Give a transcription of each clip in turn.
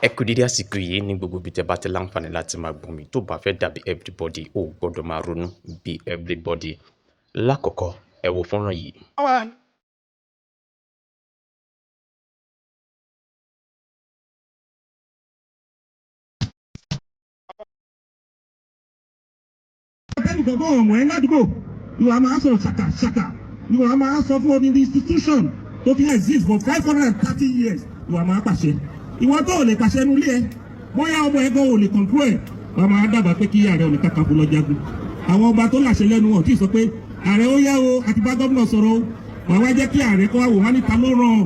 Ẹ kú dédé àsìkò yìí ní gbogbo ibi tẹ́ bá ti láǹfààní láti máa gbọ́ mi. Tó bá fẹ́ dàbí everybody, o ò gbọdọ̀ máa ronú bí everybody. Lákọ̀ọ́kọ́, ẹ wo fọ́nrán yìí. Ẹnìkankan ọ̀mọ̀ ẹ ládùúgbò ìwà máa sọ̀rọ̀ ṣàkàṣàkà ìwà máa sọ fún omi ní institution tó fi exist for 530 years ìwà máa pàṣẹ. Ìwọ tó ò lè pàṣẹ nu ilé ẹ bóyá ọmọ ẹgbẹ́ ò lè control ẹ̀ wà máa dábàá pé kí ààrẹ Ọ̀nà Kakanfò lọ jagun. Àwọn ọba tó láṣẹ lẹ́nu wọn tí ì sọ pé ààrẹ ó yá o àti bá gómìnà sọ̀rọ̀ o wà wá jẹ́ kí ààrẹ kó wá wò wá níta ló ràn.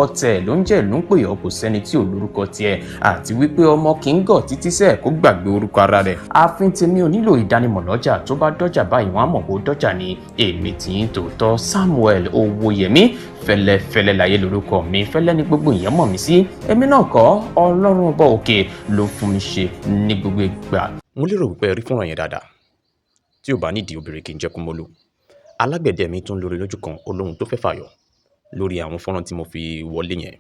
Ọ̀tẹ̀ ló ń jẹ́ ìlú ń pè ọ́, kò sẹ́ni tí ò lórúkọ tiẹ̀, àti wípé ọmọ kì í gọ̀ títí sẹ́ẹ̀ kó gbàgbé orúkọ ara rẹ̀. Ààfin tèmi ò nílò ìdánimọ̀ lọ́jà, tó bá dọ́jà báyìí wọ́n á mọ̀ pé ó dọ́jà ni. Èmi tí ń tòótọ́ Samuel Owóyẹmí, Fẹ́lẹ́fẹ́lẹ́ láyé lórúkọ mi, Fẹ́lẹ́ ní gbogbo èèyàn mọ̀ mí sí. Èmi náà kọ́, Ọlọ́run ọba òkè ló fún mi ṣe ní gbogbo ìgbà. Mo lérò wípé ẹ rí fọ́nrán yẹn dáadáa. Tí ò bá nídìí obìnrin kì í jẹ́ kúmólú. Alágbẹ̀dẹ mi tún lórí lójú kan olóhun tó fẹ́ fàyọ lórí àwọn fọ́nrán tí mo fi wọlé yẹn.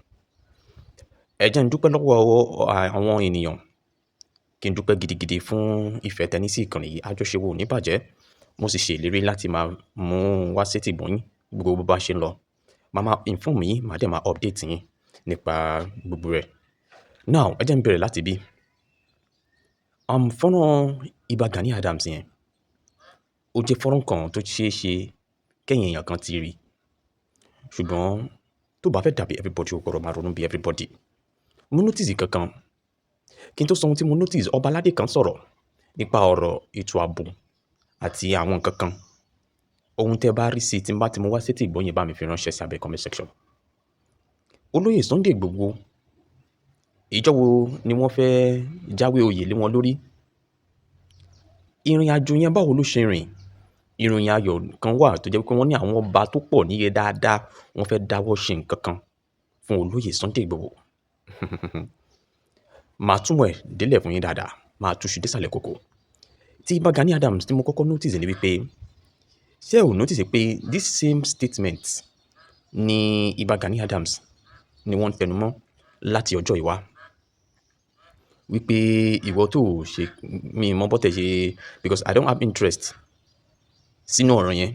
Ẹ jẹ́ n dúpẹ́ lọ́wọ́ àwọn ènìyàn, kí n dúpẹ́ gidigidi fún ìfẹ́ tẹ́ ní sí ìkànnì yìí. Àjọṣe wa ò ní bàjẹ́. Mo sì ṣe ìlérí láti máa mú wá sétí ìgbọ́ yín gbogbo bó bá ṣe ń lọ. Màá máa inform yín, màá dẹ̀ máa update yín nípa gbogbo rẹ̀. Now, ẹ jẹ́ n bẹ̀rẹ̀ láti bí. Fọ́nrán Ìbà Gani Adams yẹn, ó jẹ́ fọ́nrán kan tó ṣeé ṣe kẹ́yìn èèyàn kan ti rí. Ṣùgbọ́n tó bá fẹ́ dàbí everybody, o gbọdọ̀ máa ronú bí everybody. Mo notice kankan. Kí n tó sọ ohun tí mo notice, ọba aládé kan sọ̀rọ̀ nípa ọ̀rọ̀ ètò ààbò àti àwọn nǹkan kan. Ohun tẹ́ bá rí sí tí n bá ti mú wá sétí ìgbọ́ yín bá mi fi ránṣẹ́ sí abẹ́ comment section. Olóyè Sunday Igboho, ìjọ́ wo ni wọ́n fẹ́ jáwé oyè lé wọn lórí? Ìrìn àjò yẹn báwo ló ṣe rìn? Ìròyìn ayọ̀ kan wà tó jẹ́ pé wọ́n ní àwọn ọba tó pọ̀ níye dáadáa wọ́n fẹ́ dáwọ́ ṣe nǹkan kan fún olóyè Sunday Igboho. Màá túmọ̀ ẹ̀ délẹ̀ fún yín dáadáa, màá túṣu désàlẹ̀ kòkò. Tí Ìbà Gani Adams tí mo kọ́kọ́ notice ni wípé, ṣé ò notice pé this same statement ni Ìbà Gani Adams ni wọ́n ń tẹnumọ́ láti ọjọ́ ìwá. Wípé ìwọ tó ṣe mi mọ bọ́tẹ̀ ṣe because I don't have interest sínú ọ̀rọ̀ yẹn.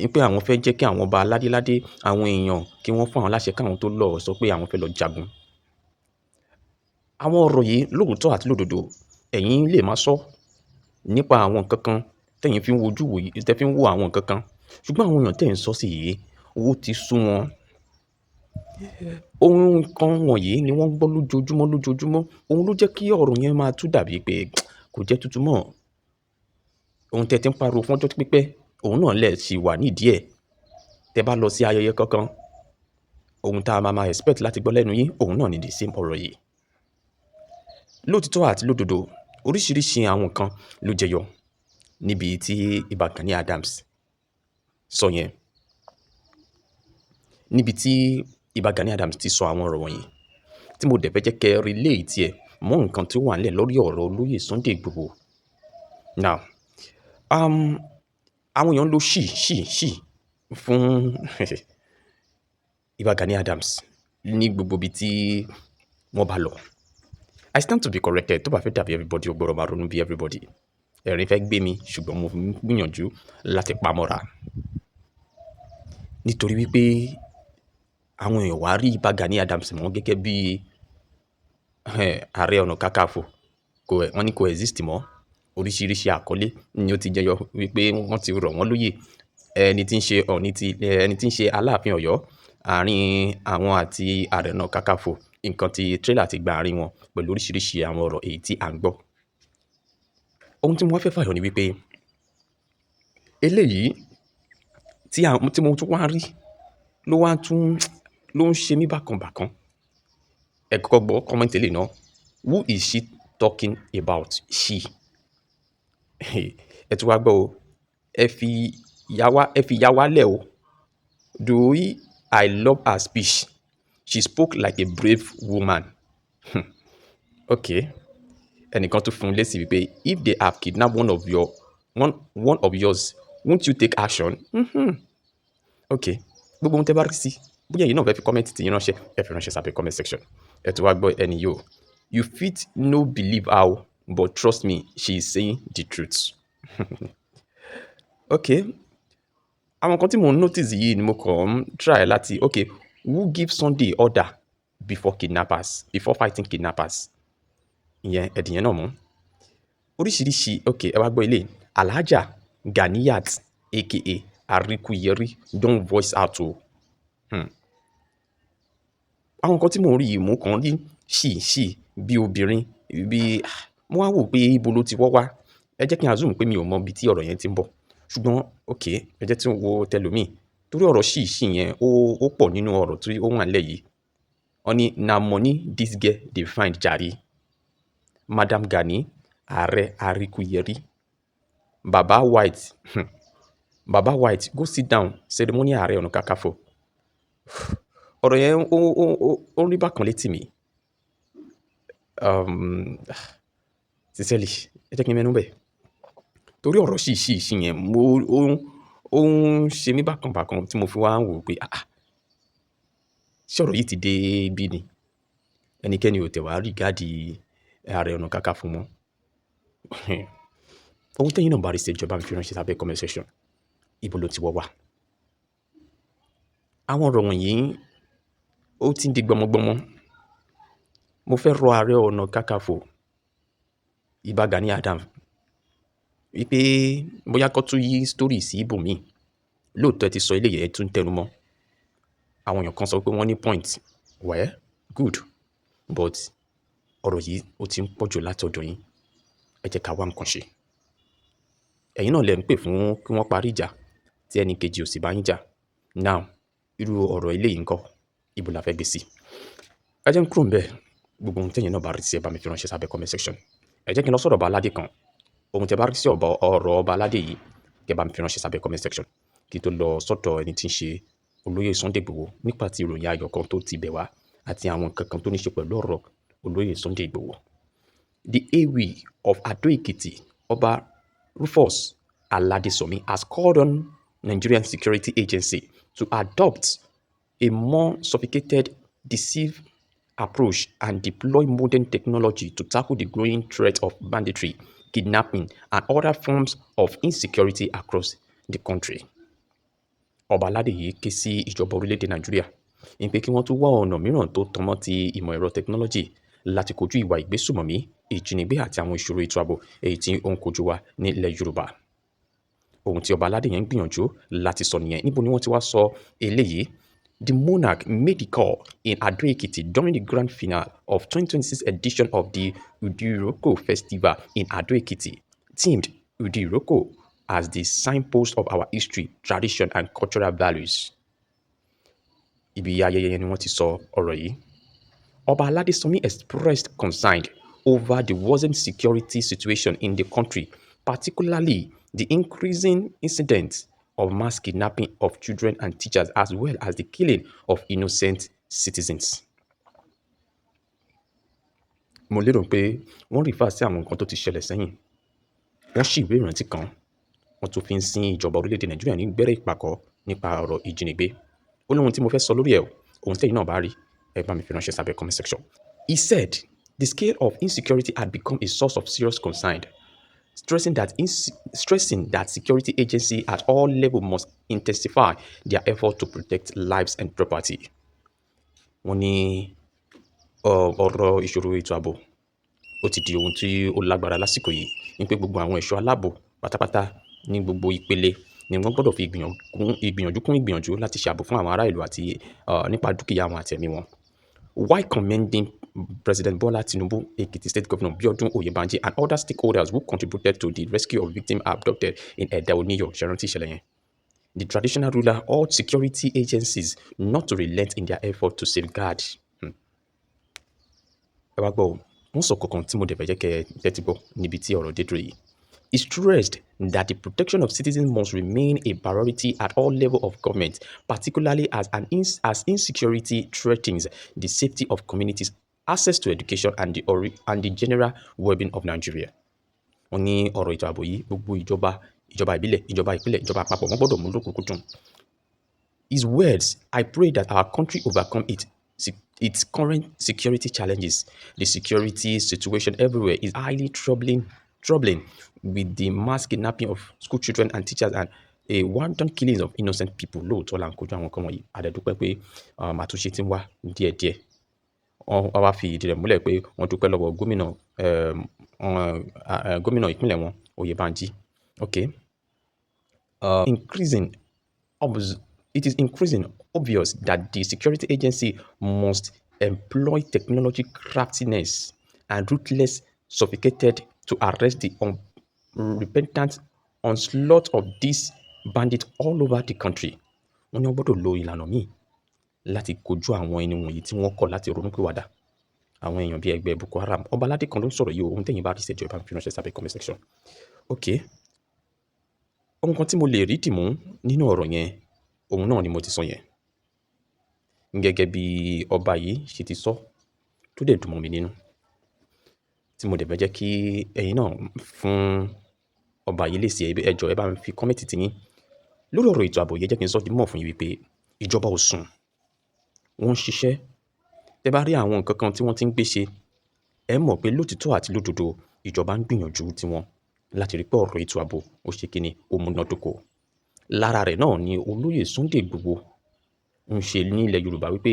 Wípé àwọn fẹ́ jẹ́ kí àwọn ọba ládéládé, àwọn èèyàn kí wọ́n fún àwọn láṣẹ káwọn tó lọ sọ pé àwọn fẹ́ lọ jagun. Àwọn ọ̀rọ̀ yìí lóòótọ́ àti lódodo, ẹ̀yin lè máa sọ nípa àwọn nǹkan kan tẹ́yin fi ń wojú wò yìí, tẹ́ fi ń wo àwọn nǹkan kan. Ṣùgbọ́n àwọn èèyàn tẹ́ ń sọ sí yìí, owó ti sú wọn. Ohun kan wọ̀nyí ni wọ́n gbọ́ lójoojúmọ́. Ohun ló jẹ́ kí ọ̀rọ̀ yẹn máa tún dàbí pé kò jẹ́ tuntun mọ́. Ohun tẹ́ ti ń pariwo fún ọjọ́ pípẹ́, òun náà lẹ̀ ṣì wà nídìí ẹ̀. Tẹ́ bá lọ sí ayẹyẹ kankan, ohun tá a máa expect láti gbọ́ lẹ́nu yín, òun náà ni the same ọ̀rọ̀ yìí. Lóòtítọ́ àti lódodo, oríṣiríṣi àwọn nǹkan ló jẹyọ níbi tí Ìbà Gani Adams sọ yẹn. Níbi tí Ìbà Gani Adams ti sọ àwọn ọ̀rọ̀ wọ̀nyí, tí mo dẹ̀ fẹ́ jẹ́ kẹ́ relate ẹ̀ mọ́ nǹkan tí ó wà nílẹ̀ lórí ọ̀rọ̀ olóyè Sunday Igboho. Now, àwọn èèyàn ló ṣì fún Ìbà Gani Adams ní gbogbo ibi tí wọ́n bá lọ. I stand to be corrected. Tó bá fẹ́ dàbí everybody, o gbọdọ̀ máa ronú bí everybody. Ẹ̀rín fẹ́ gbé mi, ṣùgbọ́n mo ń gbìyànjú láti pamọ́ra. Nítorí wípé àwọn èèyàn wá rí Ìbà Gani Adams mọ́ gẹ́gẹ́ bí Ààrẹ Ọ̀nà Kakanfò. Wọ́n ní kò exist mọ́. Oríṣiríṣi àkọlé ni ó ti jẹyọ wípé wọ́n ti rọ̀ wọ́n lóyè. Ẹni tí ń ṣe Aláàfin Ọ̀yọ́, àárín àwọn àti Ààrẹ Ọ̀nà Kakanfò, nǹkan tí trailer ti gba àárín wọn pẹ̀lú oríṣiríṣi àwọn ọ̀rọ̀ èyí tí à ń gbọ́. Ohun tí mo wá fẹ́ fàyọ ni wípé eléyìí tí mo tún wá rí ló ń ṣe mí bákan bákan. Ẹ kọ́kọ́ gbọ́ comment eléyìí náà. Who is she talking about? She. Ẹ tún wá gbọ́ o. Ẹ fi yá wá lẹ̀ o. I love her speech. She spoke like a brave woman. Okay. ẹnìkan tún fún un lésì wípé if they have kidnapped one of yours won't you take action? Ok, gbogbo ohun tẹ́ bá rí sí bóyá èyí náà fẹ́ fi kọ́mẹ́ǹtì tí yín ránṣẹ́ ẹ fi ránṣẹ́ sábẹ́ comment section. Ẹ tún wá gbọ́ ẹni yìí o, you fit no believe how but trust me she is saying the truth. Ok, àwọn kan tí mo notice yìí ni mo kàn ń try láti ok who give Sunday order before fighting kidnappers? Ìyẹn ẹ̀dìyẹn náà mú oríṣiríṣi. Ok, ẹ wá gbọ́ ilé Alhaja Ganiyat aka Arikuyeri don voice out o. Àwọn nǹkan tí mò ń rí yìí mò kàn rí ṣì bí obìnrin bí mo wá wò pé ibo ló ti wọ́ wá. Ẹ jẹ́ kí n assume pé mi ò mọ ibi tí ọ̀rọ̀ yẹn ti ń bọ̀ ṣùgbọ́n ok ẹ jẹ́ tí n wo tẹlòmíì torí ọ̀rọ̀ ṣì yẹn ó pọ̀ nínú ọ̀rọ̀ tí ó wà nílẹ̀ yìí. Wọ́n ní na money this girl dey find jare. Madam Gani Ààrẹ Arikuyeri Baba White Baba White go sit down ceremonial Ààrẹ Ọ̀nà Kakanfò. Ọ̀rọ̀ yẹn ó rí bákan létí mi. Sincerely ẹ jẹ́ kí n mẹ́nu bẹ̀ torí ọ̀rọ̀ ṣì yẹn ó ń ṣe mí bákan tí mo fi wá ń wò pé ṣé ọ̀rọ̀ yìí ti dé bí ni ẹnikẹ́ni ò tẹ̀ wá regard Ààrẹ Ọ̀nà Kakanfò mọ́. Ohun tẹ́yin náà bá rí sí ìjọba mi fi ránṣẹ́ sábẹ́ comment section. Ibo ló ti wọ́ wá? Àwọn ọ̀rọ̀ wọ̀nyí ó ti ń di gbọmọgbọmọ. Mo fẹ́ rọ Ààrẹ Ọ̀nà Kakanfò Ìbà Gani Adams wípé bóyá kó tún yí story sí ibòmíì. Lóòótọ́ ẹ ti sọ eléyìí ẹ tún tẹnu mọ́. Àwọn èèyàn kan sọ pé wọ́n ní point. Well, good, but ọ̀rọ̀ yìí ó ti ń pọ̀jù láti ọ̀dọ̀ yín. Ẹ jẹ́ ká wá nǹkan ṣe. Ẹ̀yin náà lẹ ń pè fún kí wọ́n parí ìjà tí ẹni kejì ò sì bá yín jà. Now irú ọ̀rọ̀ eléyìí ńkọ́ ibo la fẹ́ gbé sí? Ẹ jẹ́ n kúrò ńbẹ̀. Gbogbo ohun tẹ́yin náà bá rí sí ẹ bá mi fi ránṣẹ́ sábẹ́ comment section. Ẹ jẹ́ kí n lọ sọ́dọ̀ ọba aládé kan. Ohun tẹ́ bá rí sí ọ̀rọ̀ ọba aládé yìí kẹ́ bá mi fi ránṣẹ́ sábẹ́ comment section. Kí n tó lọ sọ́dọ̀ ẹni tí ń ṣe olóyè Sunday Igboho nípa ti ìròyìn ayọ̀ kan tó ti bẹ̀ wá àti àwọn nǹkan kan tó ní ṣe pẹ̀lú ọ̀rọ̀ olóyè Sunday Igboho. The Ewi of Ado Ekiti, Oba Rufus Aladesomi, has called on Nigerian security agency to adopt a more sophisticated, decisive approach and deploy modern technology to tackle the growing threat of banditry, kidnapping, and other forms of insecurity across the country. Ọba aládé yìí ké sí ìjọba orílẹ̀-èdè Nàìjíríà ní pé kí wọ́n tún wá ọ̀nà mìíràn tó tan mọ́ ti ìmọ̀ ẹ̀rọ technology láti kojú ìwà ìgbésùmọ̀mí, ìjínigbé àti àwọn ìṣòro ètò ààbò èyí tí ó ń kojú wa nílẹ̀ Yorùbá. Ohun tí ọba aládé yẹn ń gbìyànjú láti sọ nìyẹn. Níbo ni wọ́n ti wá sọ eléyìí? The monarch made the call in Ado Ekiti during the grand finale of 2026 edition of the Udiroko Festival in Ado Ekiti, themed Udiroko as the signpost of our history, tradition, and cultural values. Ibi ayẹyẹ ni wọ́n ti sọ ọ̀rọ̀ yìí. Ọba Aladesomi expressed concern over the worsening security situation in the country, particularly the increasing incidents of mass kidnapping of children and teachers, as well as the killing of innocent citizens. Mo lérò pé wọ́n rí fà sí àwọn nǹkan tó ti ṣẹlẹ̀ sẹ́yìn. Wọ́n ṣì ìwé ìrántí kan. Wọ́n tún fi ń sin ìjọba orílẹ̀-èdè Nàìjíríà ní gbẹ́rẹ́ ìpàkọ́ nípa ọ̀rọ̀ ìjínigbé. Ó ní ohun tí mo fẹ́ sọ lórí ẹ̀ o. Ohun tẹ́yin náà bá rí ẹ bá mi fi ránṣẹ́ sábẹ́ comment section. He said the scale of insecurity had become a source of serious concern, stressing that security agencies at all levels must intensify their effort to protect lives and property. Wọ́n ní ọ̀rọ̀ ìṣòro ètò ààbò ó ti di ohun tí ó lágbára lásìkò yìí ní pé gbogbo àwọn ẹ̀ṣọ́ aláàbò pátápátá ní gbogbo ìpele ni wọ́n gbọ́dọ̀ fi ìgbìyànjú kún ìgbìyànjú láti ṣààbò fún àwọn ará ìlú àti nípa dúkìá wọn àti ẹ̀mí wọn. While commending President Bola Tinubu, Ekiti State Governor Biodun Oyebanji, and other stakeholders who contributed to the rescue of victims abducted in Ẹ̀dá Oníyọ̀, ṣẹ̀rántí ìṣẹ̀lẹ̀ yẹn. The traditional ruler urged security agencies not to relent in their effort to safeguard. Ẹ wá gbọ́ o, wọ́n sọ kankan tí mo dẹ̀ fẹ́ jẹ́ kẹ́ ẹ tẹ́tí gbọ́ níbi tí ọ̀rọ̀ dé dúró yìí. He stressed that the protection of citizens must remain a priority at all levels of government, particularly as insecurity threatens the safety of communities access to education and the general well-being of Nigeria. Wọ́n ní ọ̀rọ̀ ètò ààbò yìí gbogbo ìjọba ìbílẹ̀, ìjọba ìpínlẹ̀, ìjọba àpapọ̀ wọ́n gbọ́dọ̀ mú lókùnkúndùn. His words, I pray that our country overcome its current security challenges. The security situation everywhere is highly troubling with the mass kidnapping of school children and teachers and a wanton killing of innocent people. Lóòótọ́ là ń kojú àwọn kan wọ̀nyí. Àdẹ̀dúpẹ́ pé àtúnṣe ti ń wá díẹ̀díẹ̀. Wọ́n wá fi ìdí rẹ̀ múlẹ̀ pé wọ́n dúpẹ́ lọ́wọ́ gómìnà ìpínlẹ̀ wọn Oyèbánjí. Okay. It is increasing obvious that the security agency must employ technology craftiness and ruthless sophisticated to arrest the unrepentant onslaught of these bandits all over the country. Wọ́n ní wọ́n gbọ́dọ̀ lo ìlànà míì láti kojú àwọn ẹni wọ̀nyí tí wọ́n kọ̀ láti ronúpìwàdà. Àwọn èèyàn bíi ẹgbẹ́ Boko Haram. Ọba aládé kan ló ń sọ̀rọ̀ yìí o, ohun tẹ́yìn bá rí ìṣèjọba ìbá fi ránṣẹ́ sábẹ́ comment section. Okay. Ohun kan tí mo lè rí dìmú nínú ọ̀rọ̀ yẹn, òun náà ni mo ti sọ yẹn. Gẹ́gẹ́ bí ọba yìí ṣe ti sọ tó dẹ̀ dùn mọ́ mi nínú. Tí mo dẹ̀ fẹ́ jẹ́ kí ẹ̀yin náà fún ọba yìí lè ṣe ẹjọ́ ẹ bá ń fi kọ́mẹ́ǹtì tì yín. Lórí ọ̀rọ̀ ètò ààbò yìí jẹ́ kí n sọ di mọ̀ fún yín wípé ìjọba ò sùn. Wọ́n ń ṣiṣẹ́. Tẹ́ bá rí àwọn nǹkan kan tí wọ́n ti ń gbé ṣe, ẹ mọ̀ pé lótìtọ́ àti lódodo ìjọba ń gbìyànjú tiwọn láti rí pé ọ̀rọ̀ ètò ààbò ó ṣe kíni ó múnádóko. Lára rẹ̀ náà ni olóyè Sunday Igboho ń ṣe ní ilẹ̀ Yorùbá wípé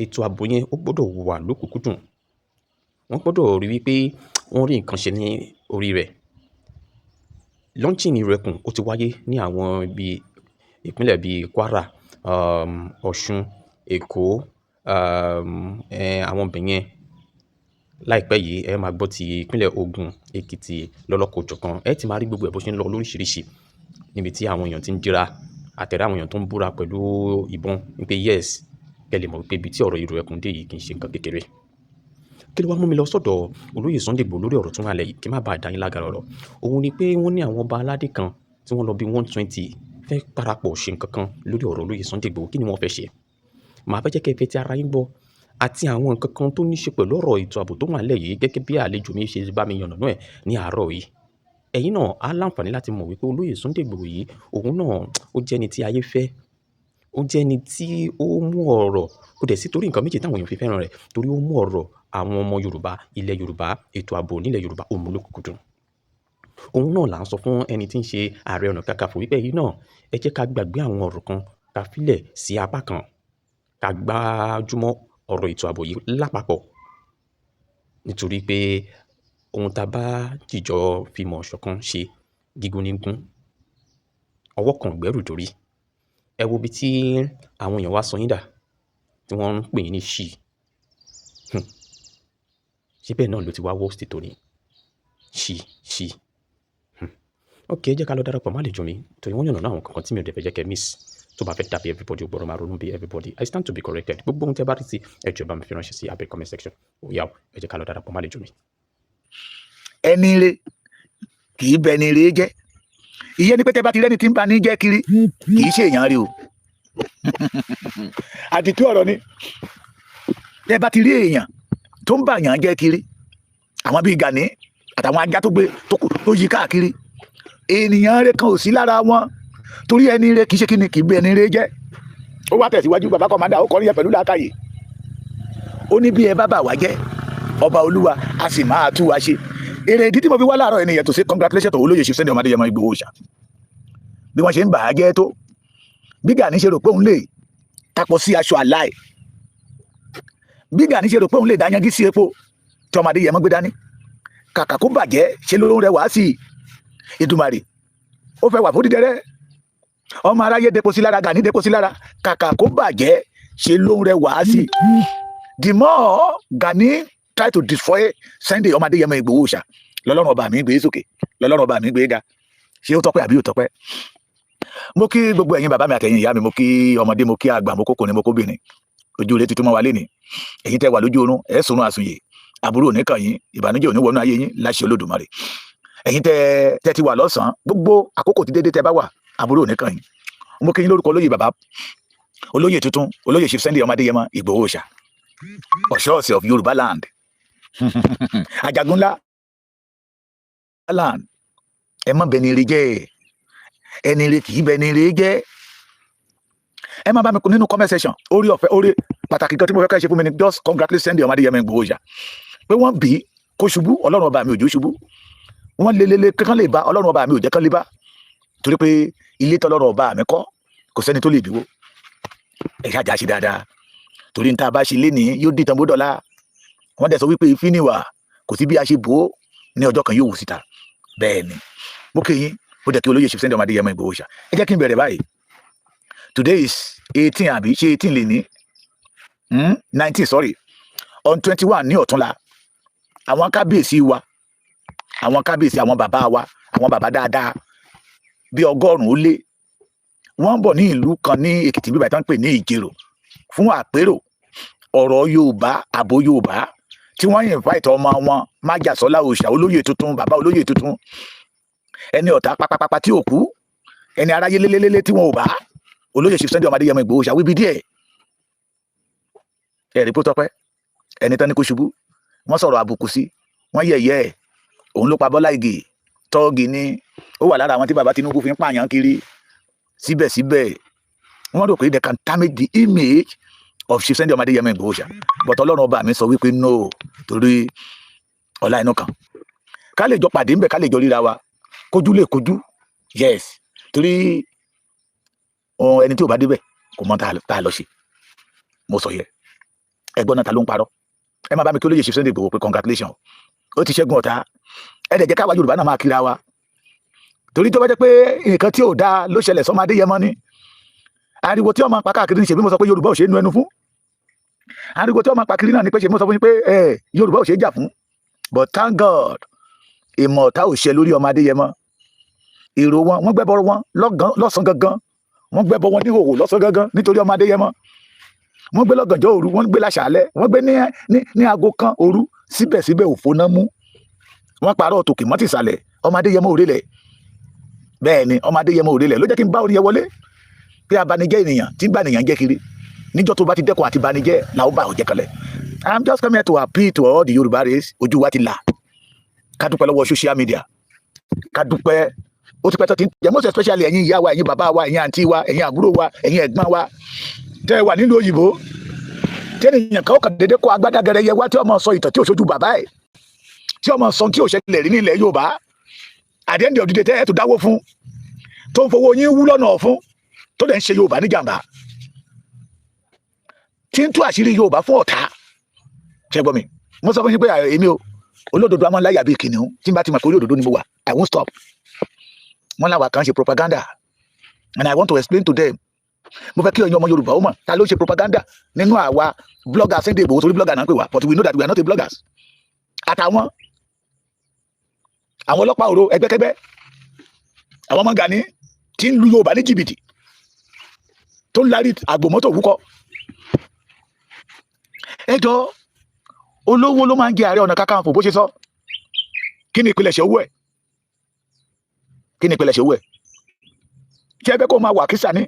ètò ààbò yẹn ó gbọ́dọ̀ wà lókùnkúndùn. Wọ́n gbọ́dọ̀ rí wípé wọ́n rí nǹkan ṣe ní orí rẹ̀. Launching Ìrẹ̀kùn ó ti wáyé ní àwọn ibi ìpínlẹ̀ bíi Kwara, Ọ̀ṣun, Èkó, àwọn ibẹ̀ yẹn. Láìpẹ́ yìí ẹ máa gbọ́ ti ìpínlẹ̀ Ògùn, Èkìtì lọ́lọ́kọ̀ọ́jọ̀kan. Ẹ ti máa rí gbogbo ẹ̀ bó ṣe ń lọ lóríṣiríṣi níbi tí àwọn èèyàn ti ń dira àtẹ̀rẹ́ àwọn èèyàn tó ń búra pẹ̀lú ìbọn wípé yes kẹ́ lè mọ̀ wípé ibi tí ọ̀rọ̀ Ìrẹ̀kùn dé yìí kì í ṣe nǹkan kékeré. Kí ló wá mú mi lọ sọ́dọ̀ olóyè Sunday Igboho lórí ọ̀rọ̀ tó wà lẹ́yìn kí má bàa dá yín lágara ọ̀rọ̀. Òun ni pé wọ́n ní àwọn ọba aládé kan tí wọ́n lọ bí 120 fẹ́ parapọ̀ ṣe nǹkan kan lórí ọ̀rọ̀ olóyè Sunday Igboho. Kí ni wọ́n fẹ́ ṣe? Màá fẹ́ jẹ́ kẹ́ ẹ fẹ́ ti ara yín gbọ́ àti àwọn nǹkan kan tó ní ṣe pẹ̀lú ọ̀rọ̀ ètò ààbò tó wà lẹ́yìn gẹ́gẹ́ bí àlejò mi ṣe bá mi yànnàná ẹ̀ ní àárọ̀ yìí. Ẹ̀yin náà á láǹfààní láti mọ̀ wípé olóyè Sunday Igboho yìí òun náà ó jẹ́ ẹni tí ayé fẹ́. Ó jẹ́ ẹni tí ó mú ọ̀rọ̀ kò dẹ̀ sí torí nǹkan méjì táwọn èèyàn fi fẹ́ràn rẹ̀ torí ó mú ọ̀rọ̀ àwọn ọmọ Yorùbá, ilẹ̀ Yorùbá, ètò ààbò nílẹ̀ Yorùbá ó mú lókùnkúndùn. Òun náà là ń sọ fún ẹni tí ń ṣe Ààrẹ Ọ̀nà Kakanfò wípé yìí náà ẹ jẹ́ ká gbàgbé àwọn ọ̀rọ̀ kan ká filẹ̀ sí apá kan ká gbájúmọ́ ọ̀rọ̀ ètò ààbò yìí lápapọ̀. Nítorí pé ohun tá a bá jìjọ fìmọ̀ ṣọ̀kan ṣe gígùn ní gún. Ọwọ́ kan gbẹ́rù dórí. Ẹ wo ibi tí àwọn èèyàn wá sọ yín dà tí wọ́n ń pè yín ní ṣì. Ṣé bẹ́ẹ̀ náà ló ti wá worst tó ní? Ṣì. Okay, ẹ jẹ́ ká lọ darapọ̀ má lè jọ mi torí wọ́n yànnàná àwọn kankan tí mi ò dẹ̀ fẹ́ jẹ́ kẹ́ miss. Tó bá fẹ́ dàbí everybody ó gbọ́dọ̀ máa ronú bí everybody. I stand to be corrected. Gbogbo ohun tẹ́ bá rí sí ẹ jọ̀ọ́ bá mi fi ránṣẹ́ sí abẹ́ comment section. Ó yá o, ẹ jẹ́ ká lọ darapọ̀ má lè jọ mi. Ẹni re kì í bẹni re jẹ́. Ìyẹn ni pé tẹ́ bá ti rẹ́ni tí ń bá ní jẹ́ kiri kì í ṣe èèyàn rí o. Àdìtú ọ̀rọ̀ ni. Tẹ́ bá ti rí èèyàn tó ń bá èèyàn jẹ́ kiri, àwọn bíi Gani àtàwọn ajá tó yí káàkiri, ènìyàn rẹ kan ò sí lára wọn torí ẹni rẹ kì í ṣe kíni kì í bẹni re jẹ́. Ó wá tẹ̀síwájú bàbá kọ́mándà ó kọrin yẹn pẹ̀lú làákàyè. Ó ní bí ẹ bá bà wá jẹ́ ọba Olúwa a sì máa tú wa ṣe. Èrè ìdí tí mo fi wá láàárọ̀ ènìyàn tó ṣe congratulation tó olóyè Sunday Adéyẹmọ Ìgbòho Òòṣà bí wọ́n ṣe ń bà á jẹ́ tó bí Gani ṣe rò pé òun lè tapọ̀ sí aṣọ àláì, bí Gani ṣe rò pé òun lè dáyangí sí epo tí ọmọ Adéyẹmọ gbé dání, kàkà kó bàjẹ́ ṣe ló ń rẹwà sí Èdùmàrè. Ó fẹ́ wà fún dídẹrẹ́ ọmọ aráyé depo sí lára, Gani depo sí lára, kàkà kó bàjẹ́ ṣe ló ń rẹwà sí. The more Gani try to destroy Sunday Adéyẹmọ Ìgbòho Òòṣà lọ́lọ́run ọba mi gbé sókè, lọ́lọ́run ọba mi gbé ga. Ṣé ó tọ́pẹ́ àbí ó tọ́pẹ́? Mo kí gbogbo ẹ̀yin bàbá mi àtẹ̀yin ìyá mi, mo kí ọmọdé, mo kí àgbà, mo kókùnrin, mo kóbìnrin. Ojú rẹ tuntun máa wà léni. Èyí tẹ́ wà lójú oorun ẹ sùn àsùnyè, àbúrò oníkan yín, ìbànújẹ́ òní wọnú ayé yín láṣẹ Olódùmarè. Ẹ̀yin tẹ́ ti wà lọ́sàn-án, gbogbo àkókò tí dédé tẹ́ bá wà, àbúrò oníkan yín. Mo kí yín lórúkọ olóyè bàbá, olóyè tuntun, olóyè Chief Sunday Adéyẹmọ Ìgbòho Òòṣà. Ọ̀ṣọ́ọ̀sì of Yorùbá land Ajagunla land ẹ má bẹni ire jẹ́ ẹni ire kì í bẹni ire jẹ́ ẹ má bá mi kún nínú comment section orí ọ̀fẹ́ orí pàtàkì kan tí mo fẹ́ ká ṣe fún mi ni just congratulate Sunday ọmọ Adéyẹmọ Ìgbòho Òòṣà pé wọ́n bí kó ṣubú Ọlọ́run ọba mi ò jẹ́ ṣubú wọ́n lélele kankan lè bá Ọlọ́run ọba mi ò jẹ́ kán lè bá torí pé ilé tọ́lọ́run ọba mi kọ́ kò sẹ́ni tó lè dúró ẹ ṣáàjà ṣe dáadáa torí níta bá ṣe lénìí yóò dìtàn bó dọ̀la wọ́n dẹ̀ sọ wípé ìfíníwà kò sí bí a ṣe bò ó ní ọjọ́ kan yóò wù síta bẹ́ẹ̀ ni mo kí yín ó dẹ̀ kí olóyè Chief Sunday ọmọ Adéyẹmọ Ìgbòho Òòṣà ẹ jẹ́ kí n bẹ̀rẹ̀ báyìí today is 18 àbí ṣe 18 lè ní 19 sorry on 21 ní ọ̀túnla àwọn kábíyèsí wa àwọn kábíyèsí àwọn bàbá wa àwọn bàbá dáadáa bí 100 ó lé wọ́n ń bọ̀ ní ìlú kan ní Èkìtì bíbá ìtàn pè ní Ìjẹ̀rò fún àpérò ọ̀rọ̀ Yorùbá àbò Yorùbá tí wọ́n invite ọmọ wọn Májàsọ́lá Òòṣà olóyè tuntun bàbá olóyè tuntun ẹni ọ̀tá pápápápá tí ò kú ẹni aráyé lélélélé tí wọn ò bá olóyè Chief Sunday ọmọ Adéyẹmọ Ìgbòho Òòṣà wíbi díẹ̀ ẹ̀rí pé tọ́pẹ́ ẹni tán ní kó ṣubú wọ́n sọ̀rọ̀ àbùkù sí wọ́n yẹ̀yẹ́ ẹ̀ òun ló pa Bọ́lá Ìgè tọ́ọ̀gì ni ó wà lára àwọn tí bàbá Tinubu fi ń pààyàn kiri síbẹ̀síbẹ̀ wọ́n rò pé they can damage the image of Chief Sunday ọmọ Adéyẹmọ Ìgbòho Òòṣà but Ọlọ́run ọba mi sọ wípé no torí ọlá inú kan ká lè jọ pàdé ńbẹ ká lè jọ ríra wa kójú lè kójú yes torí ẹni tí ò bá débẹ̀ kò mọ tá a lọ ṣe mo sọ yẹ ẹ̀gbọ́n náà ta ló ń parọ́ ẹ má bá mi kí olóyè Chief Sunday Ìgbòho pé congratulation ó ti ṣẹ́gun ọ̀tá ẹ dẹ̀ jẹ́ káwa Yorùbá náà máa kíra wa torí tó bá jẹ́ pé nǹkan tí ò dáa ló ṣẹlẹ̀ sọ́mọ Adéyẹmọ ni ariwo tí ọmọ pa káàkiri ní ṣe bí mo sọ pé Yorùbá ò ṣe é nu ẹnu fún ariwo tí ọmọ pa kiri náà ni pé ṣe mo sọ fún yín pé Yorùbá ò ṣe é jà fún but thank God ìmọ̀ ọ̀tá ò ṣe lórí ọmọ Adéyẹmọ èrò wọ́n gbẹ́bọ wọn lọ́sàn gangan wọ́n gbẹ́bọ wọn níhòòhò lọ́sàn gangan nítorí ọmọ Adéyẹmọ wọ́n gbé lọ́gànjọ́ òru wọ́n gbé láṣàálẹ̀ wọ́n gbé ní aago kan òru síbẹ̀síbẹ̀ òfò náà mú wọ́n parọ́ tòkè mọ́ tìsàlẹ̀ ọmọ Adéyẹmọ òrèlẹ̀ bẹ́ẹ̀ ni ọmọ Adéyẹmọ òrèlẹ̀ ló jẹ́ kí n bá orí yẹn wọlé pé abanijẹ́ ènìyàn tí ń bá ènìyàn jẹ́ kiri níjọ́ tó bá ti dẹ́kun àti banijẹ́ làwọn bá ọ̀jẹ̀ kalẹ̀ I'm just coming here to appeal to all the Yorùbá race ojú wa ti là ká dúpẹ́ lọ́wọ́ social media ká dúpẹ́ ó ti pẹ́ tó ti jẹ́ most especially ẹ̀yin ìyá wa ẹ̀yin bàbá wa ẹ̀yin àǹtí wa ẹ̀yin àbúrò wa ẹ̀yin ẹ̀gbọ́n wa tẹ́ ẹ wà nílùú òyìnbó tẹ́nìyàn kan ó kàn déédéé kó agbádá gẹrẹyẹ wá tí ọmọ sọ ìtàn tí ò ṣojú bàbá ẹ̀ tí ọmọ sọ tí ò ṣẹlẹ̀ rí nílẹ̀ Yorùbá àdéhùn ọ̀dùdẹ tẹ́ ẹ tó dáwó fún tó ń fowó yín wú lọ́nà ọ̀fun tó dẹ̀ ń ṣe Yorùbá níjàmbá tí ń tú àṣírí Yorùbá fún ọ̀tá ṣe gbọ́ mi mo sọ fún yín pé èmi o olódodo a máa ń láyà bíi kìnìún tí n bá ti mọ̀ pé olódodo ni mo wà I won't stop wọ́n láwa kan ṣe propaganda and I want to explain to them mo fẹ́ kí ọyàn ọmọ Yorùbá ó mọ̀ ta ló ṣe propaganda nínú àwa bloggers Sunday Igboho torí blogger náà ń pè wá but we know that we are not a bloggers àtàwọn àwọn ọlọ́pàá òru ẹgbẹ́kẹ́gbẹ́ àwọn ọmọ Gani tí ń lu Yorùbá ní jìbìtì tó ń larí àgbòmọ́tò wúkọ́ ẹjọ́ olówó ló máa ń jẹ Ààrẹ Ọ̀nà Kakanfò bó ṣe sọ kí ni ìpilẹ̀ṣẹ̀ owó ẹ̀ kí ni ìpilẹ̀ṣẹ̀ owó ẹ̀ tí ẹgbẹ́ kó máa wà kísà ní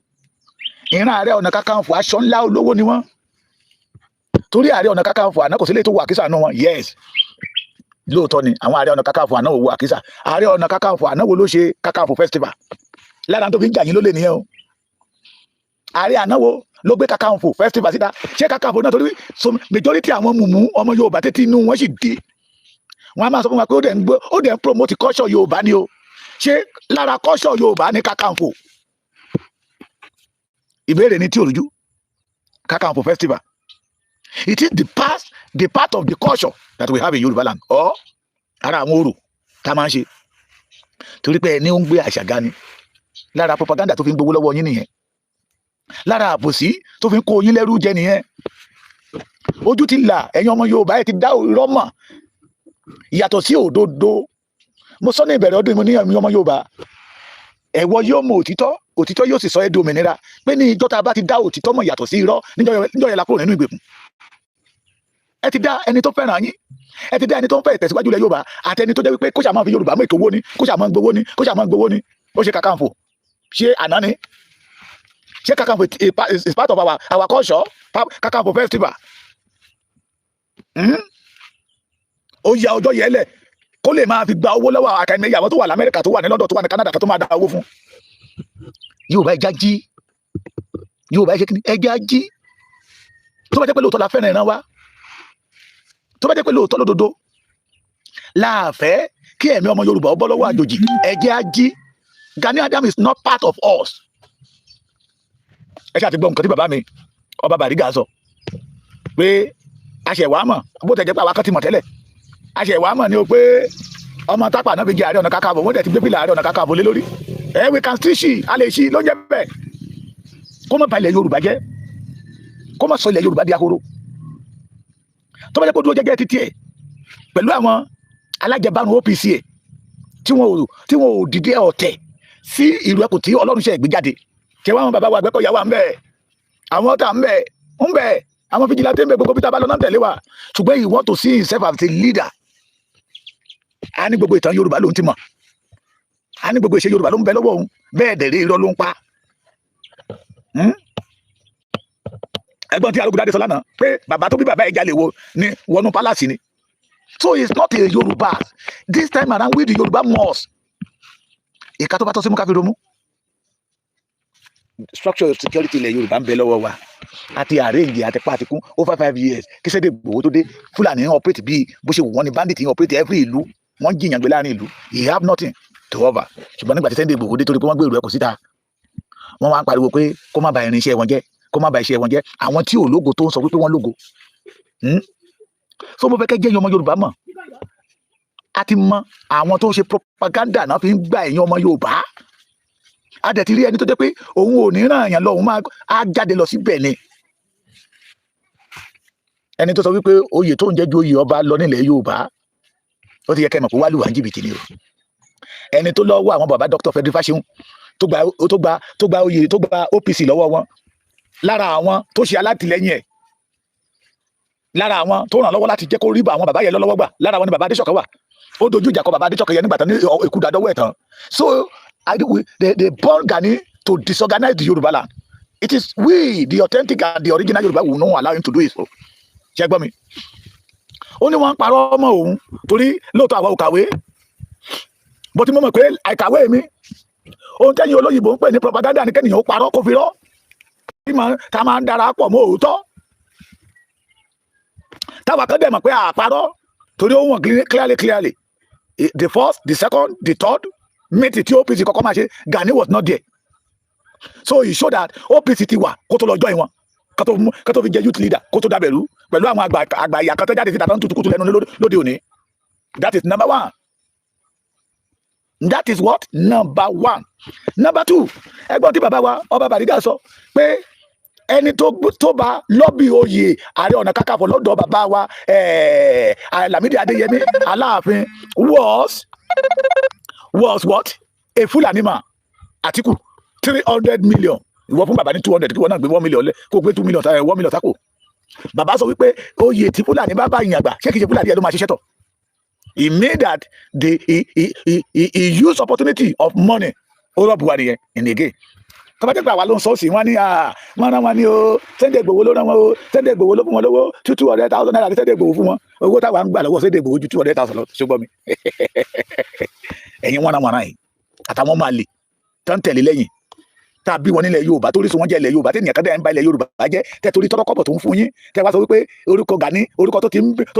ìran Ààrẹ Ọ̀nà Kakanfò aṣọ ńlá olówó ni wọ́n torí Ààrẹ Ọ̀nà Kakanfò àná kò sí lè tó wà kísà nù wọn yes lóòótọ́ ni àwọn Ààrẹ Ọ̀nà Kakanfò àná wò wà kísà Ààrẹ Ọ̀nà Kakanfò àná wo ló ṣe Kakanfò festival lára tó fi ń jà yín ló lè nìyẹn o Ààrẹ àná wo ló gbé Kakanfò festival síta ṣé Kakanfò náà torí majority àwọn mùmú ọmọ Yorùbá tètè inú wọn sì di wọn a máa sọ fún wa pé ó dẹ̀ ń promote culture Yorùbá ni o ṣé lára culture Yorùbá ni Kakanfò ìbéèrè ní tí òrùjú Kakanfò festival it is the part of the culture that we have in Yorùbá land or ara àwọn orò tá a máa ń ṣe torí pé ẹni ó ń gbé àṣà ga ni lára propaganda tó fi ń gbowó lọ́wọ́ yín nìyẹn lára àbòsí tó fi ń kó yín lẹ́rú jẹ nìyẹn ojú ti là ẹ̀yin ọmọ Yorùbá ẹ ti dá irọ́ mọ̀ ìyàtọ̀ sí òdodo mo sọ ní ìbẹ̀rẹ̀ ọdún mo ní ẹ̀yin ọmọ Yorùbá ẹ̀wọ̀ yóò mọ òtítọ́ yóò sì sọ ẹ́ di òmìnira pé ní ìjọ́ tá a bá ti dá òtítọ́ mọ̀ yàtọ̀ sí irọ́ níjọ́ yẹn la kúrò nínú ìgbèkùn ẹ ti dá ẹni tó fẹ́ràn yín ẹ ti dá ẹni tó ń fẹ́ ìtẹ̀síwájú ilẹ̀ Yorùbá àti ẹni tó jẹ́ wípé kó ṣàmọ́ fi Yorùbá mú ètò owó ni kó ṣàmọ́ gbowó ni kó ṣàmọ́ gbowó ni ó ṣe Kakanfò ṣé àná ni ṣé Kakanfò is part of our culture Kakanfò festival ó ya ọjọ́ yẹn lẹ̀ kó lè máa fi gba owó lọ́wọ́ àkàìmọ̀ ìyàwó tó wà lamẹ́ríkà tó wà ní London tó wà ní Canada kan tó máa da owó fún. Yorùbá ẹja jí, Yorùbá ẹja jí, tó bá jẹ́ pé lóòótọ́ la fẹ́ràn ìran wa, tó bá jẹ́ pé lóòótọ́ lódodo láàfẹ́ kí ẹ̀mí ọmọ Yorùbá ó bọ́ lọ́wọ́ àjòjì, ẹja jí. Gani Adams is not part of us. Ẹ ṣáà ti gbọ́ nǹkan tí bàbá mi Ọba Bariga sọ pé aṣẹ̀wá mọ̀ bó tẹ̀ jẹ́ pé àwa kan ti mọ̀ tẹ́lẹ̀, aṣẹ̀wá mọ̀ ni o pé ọmọ tápà náà fi jẹ Ààrẹ Ọ̀nà Kakanfò wọ́n dẹ̀ ti gbé pìlà Ààrẹ Ọ̀nà Kakanfò lé lórí. We can still see a lè ṣí ló ń jẹ́ bẹ́ẹ̀. Kó má ba ilẹ̀ Yorùbá jẹ́, kó má sọ ilẹ̀ Yorùbá di ahoro. Tó bá jẹ́ kó dúró jẹ́jẹ́ títí ẹ̀ pẹ̀lú àwọn alájẹbánu OPC ẹ̀ tí wọn ò dìde ọ̀tẹ̀ sí ìlú ẹkùn tí Ọlọ́run ṣe gbé jáde. Ṣé wọ́n bàbá wa Àgbẹ̀kọ̀yà wà ń bẹ̀, àwọn ọ̀tá ń bẹ̀, àwọn fìjìláńtẹ́ ń bẹ̀, gbogbo peter balọ̀ náà tẹ̀lé wa. Ṣùgbọ́n he want to see himself as a leader. A ní gbogbo ìtàn Yorùbá ló ń ti mọ̀, a ní gbogbo ìṣe Yorùbá ló ń bẹ lọ́wọ́ òun, bẹ́ẹ̀ dẹ̀rẹ́ irọ́ ló ń pa. Ẹ̀gbọ́n tí Arógundadé sọ lánàá pé bàbá tó bí bàbá ẹja lè wọnú pálásì ni. So he is not a Yorùbá. This time around we the Yorùbá must. Ìka tó bá tọ́ sí mú ká fi romú. Structure of security ilẹ̀ Yorùbá ń bẹ lọ́wọ́ wa. Àti àrẹ́ǹgì àti pàtìkún over 5 years kí Sunday Igboho tó dé. Fúlàní ń operate bíi bó ṣe wù wọ́n ní bandit ń operate every ìlú. Wọ́n jìyàn gbé láàrin ìlú. He have nothing to offer. Ṣùgbọ́n nígbà tí Sunday Igboho dé torí pé wọ́n gbé ìlú ẹ̀kọ́ síta, wọ́n wá ń pariwo pé kó má ba irin iṣẹ́ wọn jẹ́, kó má ba iṣẹ́ wọn jẹ́. Àwọn tí ò lógo tó ń sọ wípé wọ́n lógo. So mo fẹ́ kẹ́ jẹ́ ọmọ Yorùbá mọ̀. A ti mọ àwọn tó ń ṣe propaganda náà fi ń gba èèyàn ọmọ Yorùbá. A dẹ̀ ti rí ẹni tó jẹ́ pé òun ò ní ràn yàn lọ, òun máa jáde lọ síbẹ̀ ni. Ẹni tó sọ wípé oyè tó ń jẹ́ ju oyè ọba lọ nílẹ̀ Yorùbá, ó ti yẹ kẹ́ mọ̀ pé wá lù wá ń jìbìtì ni o. Ẹni tó lọ́wọ́ àwọn bàbá Dr. Fẹ́dí Fáṣẹ̀hùn tó gba oyè tó gba OPC lọ́wọ́ wọn, lára àwọn tó ṣe alátìlẹ́yìn ẹ̀, lára àwọn tó ràn lọ́wọ́ láti jẹ́ kó rí àwọn bàbá yẹn lọ́wọ́ gbà, lára àwọn ni bàbá Adéṣọ̀kan wà. Ó dojú ìjà kọ bàbá Adéṣọ̀kan yẹn nígbà tán ní ikú dadọ́wọ́ ẹ̀ tán. So they born Gani to disorganize the Yorùbá land. It is we the authentic and the original Yorùbá will not allow him to do it. Ṣé gbọ́ mi? Ó ní wọ́n ń parọ́ ọmọ òun torí lóòótọ́ àwa ò kàwé, bó ti mọ̀ mọ̀ pé àìkàwé mi ohun tẹ́yìn olóyìnbó ń pè ní propaganda ní kẹ́nìyàn ó parọ́ kó fi rọ́ ká máa ń darapọ̀ mọ́ òótọ́. Táwa kan dẹ̀ mọ̀ pé àparọ́ torí ó wọ̀n clearly the first, the second, the third meeting tí OPC kọ́kọ́ máa ṣe, Gani was not there. So he showed that OPC ti wà kó tó lọ join wọn, kó tó fi jẹ youth leader, kó tó dàbẹ̀rú pẹ̀lú àwọn àgbà ìyá kan tó jáde síta tó ń tutù kùtù lẹ́nu lóde òní. That is number one. That is what? Number one. Number two, ẹgbọ́n tí bàbá wa Ọba Bariga sọ pé ẹni tó bá lọ́bì oyè Ààrẹ Ọ̀nà Kakanfò lọ́dọ̀ bàbá wa Lámídì Adéyẹmí Aláàfin was what? A Fulani man. Àtíkù 300 million. Ìwọ fún bàbá ní 200 kí wọ́n náà gbé 1 million lẹ̀ kó gbé 2 million 1 million sáko. Bàbá sọ wípé oyè tí Fulani bá bá ìyàn gbà ṣé kìí ṣe Fulani ẹ̀ ló máa ṣiṣẹ́ tọ̀. He made that he used opportunity of money over Buhari yẹn in the game. Tọ́bajẹ́ pé àwa ló ń sọ sí wọn ní wọ́n rán wọn ní o, Sunday Igboho ló rán wọn o, Sunday Igboho ló fún wọn lówó 200,000 naira ní Sunday Igboho fún wọn, owó táwa ń gbà lọ́wọ́ Sunday Igboho ju 200,000 lọ, ṣùgbọ́n mi. Ẹ̀yin wọ́n rán wọn yìí àtàwọn máa lè tán tẹ̀lé lẹ́yìn tá a bí wọn nílẹ̀ Yorùbá torí sọ wọn jẹ́ ilẹ̀ Yorùbá tí ènìyàn kan dẹ̀ ń ba ilẹ̀ Yorùbá jẹ́ tẹ́ torí tọ́rọ́kọ́bọ̀ tó ń fún yín tẹ́ wá sọ wípé orúkọ Gani orúkọ tó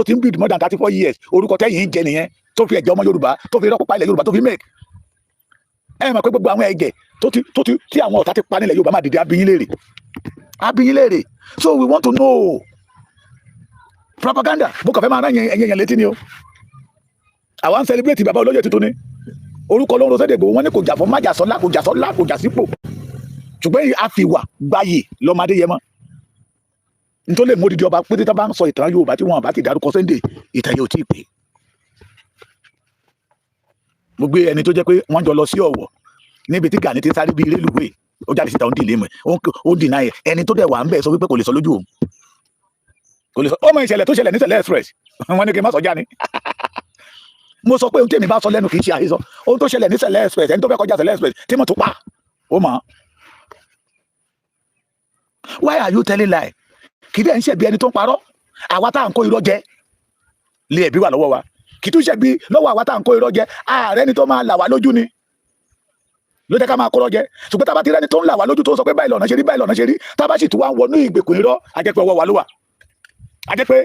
ti ń build more than 34 years orúkọ tẹ́yìn jẹ nìyẹn tó fi ẹ̀jẹ̀ ọmọ Yorùbá tó fi rọ́pò pa ilẹ̀ Yorùbá tó fi make. Ẹ mọ̀ pé gbogbo àwọn ẹ̀jẹ̀ tí àwọn ọ̀tá ti pa nílẹ̀ Yorùbá máa dìde abiyin léèrè. So we want to know propaganda bó kàn fẹ́ máa rán ẹ̀yẹ̀yẹ̀ létí ni o. Àwa ń celebrate bàbá olóyè tuntun ni orúkọ ló ń Sunday Igboho wọn ní kò jà fún májàsọ́lá kò jà sípò ṣùgbọ́n àfìwà gbayè lọ́mọdé yẹn mọ́ nítorí lè módìdí ọba pété tó bá ń sọ ìtàn Yorùbá tí wọn bá ti dárúkọ Sunday ìtàn yóò tí ì pé. Gbogbo ẹni tó jẹ́ pé wọ́n jọ lọ sí Ọ̀wọ̀ níbi tí Gani ti sáré bíi rélùwé ó jáde síta ó ń dìlé mọ́ ó dìnnà ẹ̀ ẹni tó dẹ̀ wà ń bẹ̀ sọ wípé kò lè sọ lójú òun kò lè sọ ọmọ ìṣẹ̀lẹ̀ tó ṣẹlẹ̀ ní Sẹ̀lẹ̀ Express wọn ní kí n má sọ já ni mo sọ pé ohun tí èmi bá sọ lẹ́nu kì í ṣe àhesọ ohun tó ṣẹlẹ̀ ní Sẹ̀lẹ̀ Express ẹni tó fẹ́ kọjá Sẹ̀lẹ̀ Express tí mo tún pa ó mọ̀. Why are you telling lie? Kì í dẹ̀ ń ṣẹ̀bi ẹni tó ń parọ́ àwa tá à ń kó irọ́ jẹ lé ẹ̀bí wà lọ́wọ́ wa kì í tún ṣẹ̀bi lọ́wọ́ àwa tá à ń kó irọ́ jẹ ààrẹ ni tó máa là wá lójú ni ló jẹ́ ká máa kó irọ́ jẹ ṣùgbọ́n tá a bá ti rẹ́ni tó ń là wá lójú tó sọ pé báyìí lọ́nà ṣe rí báyìí lọ́nà ṣe rí tá a bá sì tún wá ń wọnú ìgbèkùn irọ́ a jẹ́ pé ọwọ́ wa ló wà a jẹ́ pé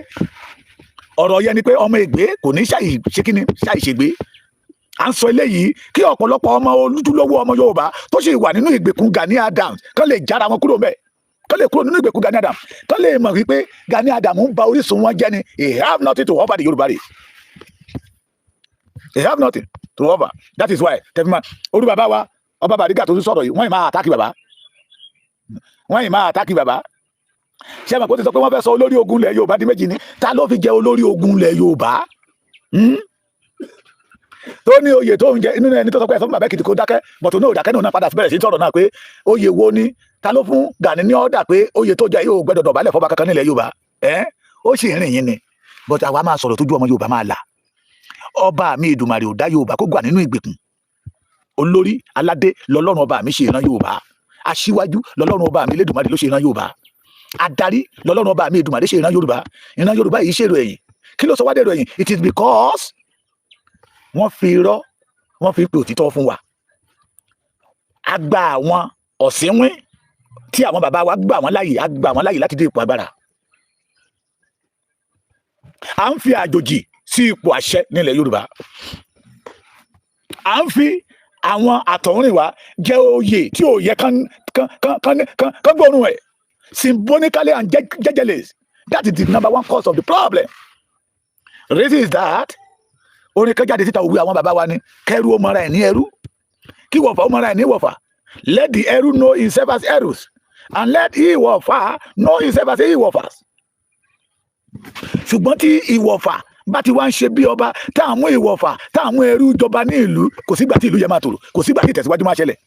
ọ̀rọ̀ yẹn ni pé ọmọ ègbé kò ní ṣàìṣègbé à ń sọ eléyìí kí ọ̀pọ̀lọpọ̀ ọmọ olúdúlówó ọmọ Yorùbá tó sì wà nínú ìgbèkùn Gani Adams kán lè jára wọn kúrò mẹ́ẹ̀ kán lè kúrò nínú ìgbèkùn Gani Adams kán lè mọ̀ wípé Gani Adams ń ba orísun wọn jẹ́ ni he have nothing to offer the Yorùbá rẹ̀ he have nothing to offer that is why tẹfima olú bàbá wa ọba Bariga tó tún sọ̀rọ̀ yìí wọ́n ì máa àtàkì bàbá ṣé àmọ́ kó ti sọ pé wọ́n fẹ́ sọ olórí ogun ilẹ̀ Yorùbá di méjì ni ta ló fi jẹ olórí ogun ilẹ̀ Yorùbá tó ní oyè tó ń jẹ inú ẹni tó sọ pé ẹ̀sọ́ fún bàbá Èkìtì kó dákẹ́ bọ̀tò náà dákẹ́ náà padà bẹ̀rẹ̀ sí sọ̀rọ̀ náà pé oyè wo ni ta ló fún Gani ní ọ̀dà pé oyè tó jẹ yóò gbẹdọ̀ dọ̀bálẹ̀ fọba kankan nílẹ̀ Yorùbá ó sì rìn yín ni but àwa máa sọ̀rọ̀ tójú ọmọ Yorùbá máa là ọba mi Èdùmàrè ò dá Yorùbá kó gbà nínú ìgbèkùn olórí aládé lọ́lọ́run ọba mi ṣe ìran Yorùbá aṣíwájú lọ́lọ́run ọba mi Elédùmarè ló ṣe ìran Yorùbá adarí lọ́lọ́run ọba mi Èdùmàrè ṣe ìran Yorùbá yìí ṣèrò ẹ̀yìn kí ló sọ wá dèrò ẹ̀yìn it is because wọ́n fi irọ́ wọ́n fi pe òtítọ́ fún wa a gba àwọn ọ̀sìnwín tí àwọn bàbá wa gbà wọ́n láàyè láti dé ipò agbára à ń fi àjòjì sí ipò àṣẹ nílẹ̀ Yorùbá à ń fi àwọn àtọ̀húnrìnwá jẹ oyè tí ò yẹ kán gbóòórùn ẹ̀ symbolically and jejely that is the number one cause of the problem reason is that orin kan jáde síta òwe àwọn bàbá wa ni kẹrù ó mọra ẹ̀ ní ẹrú kí wọ̀fà ó mọra ẹ̀ ní wọ̀fà let the ẹrú know himself as ẹrús and let ìwọ̀fà know himself as ìwọ̀fàs ṣùgbọ́n tí ìwọ̀fà bá ti wá ń ṣe bí ọba táàmú ìwọ̀fà táàmú ẹrú jọba ní ìlú kò sígbà tí ìlú yẹn máa tòrò kò sígbà tí ìtẹ̀síwájú máa ṣẹlẹ̀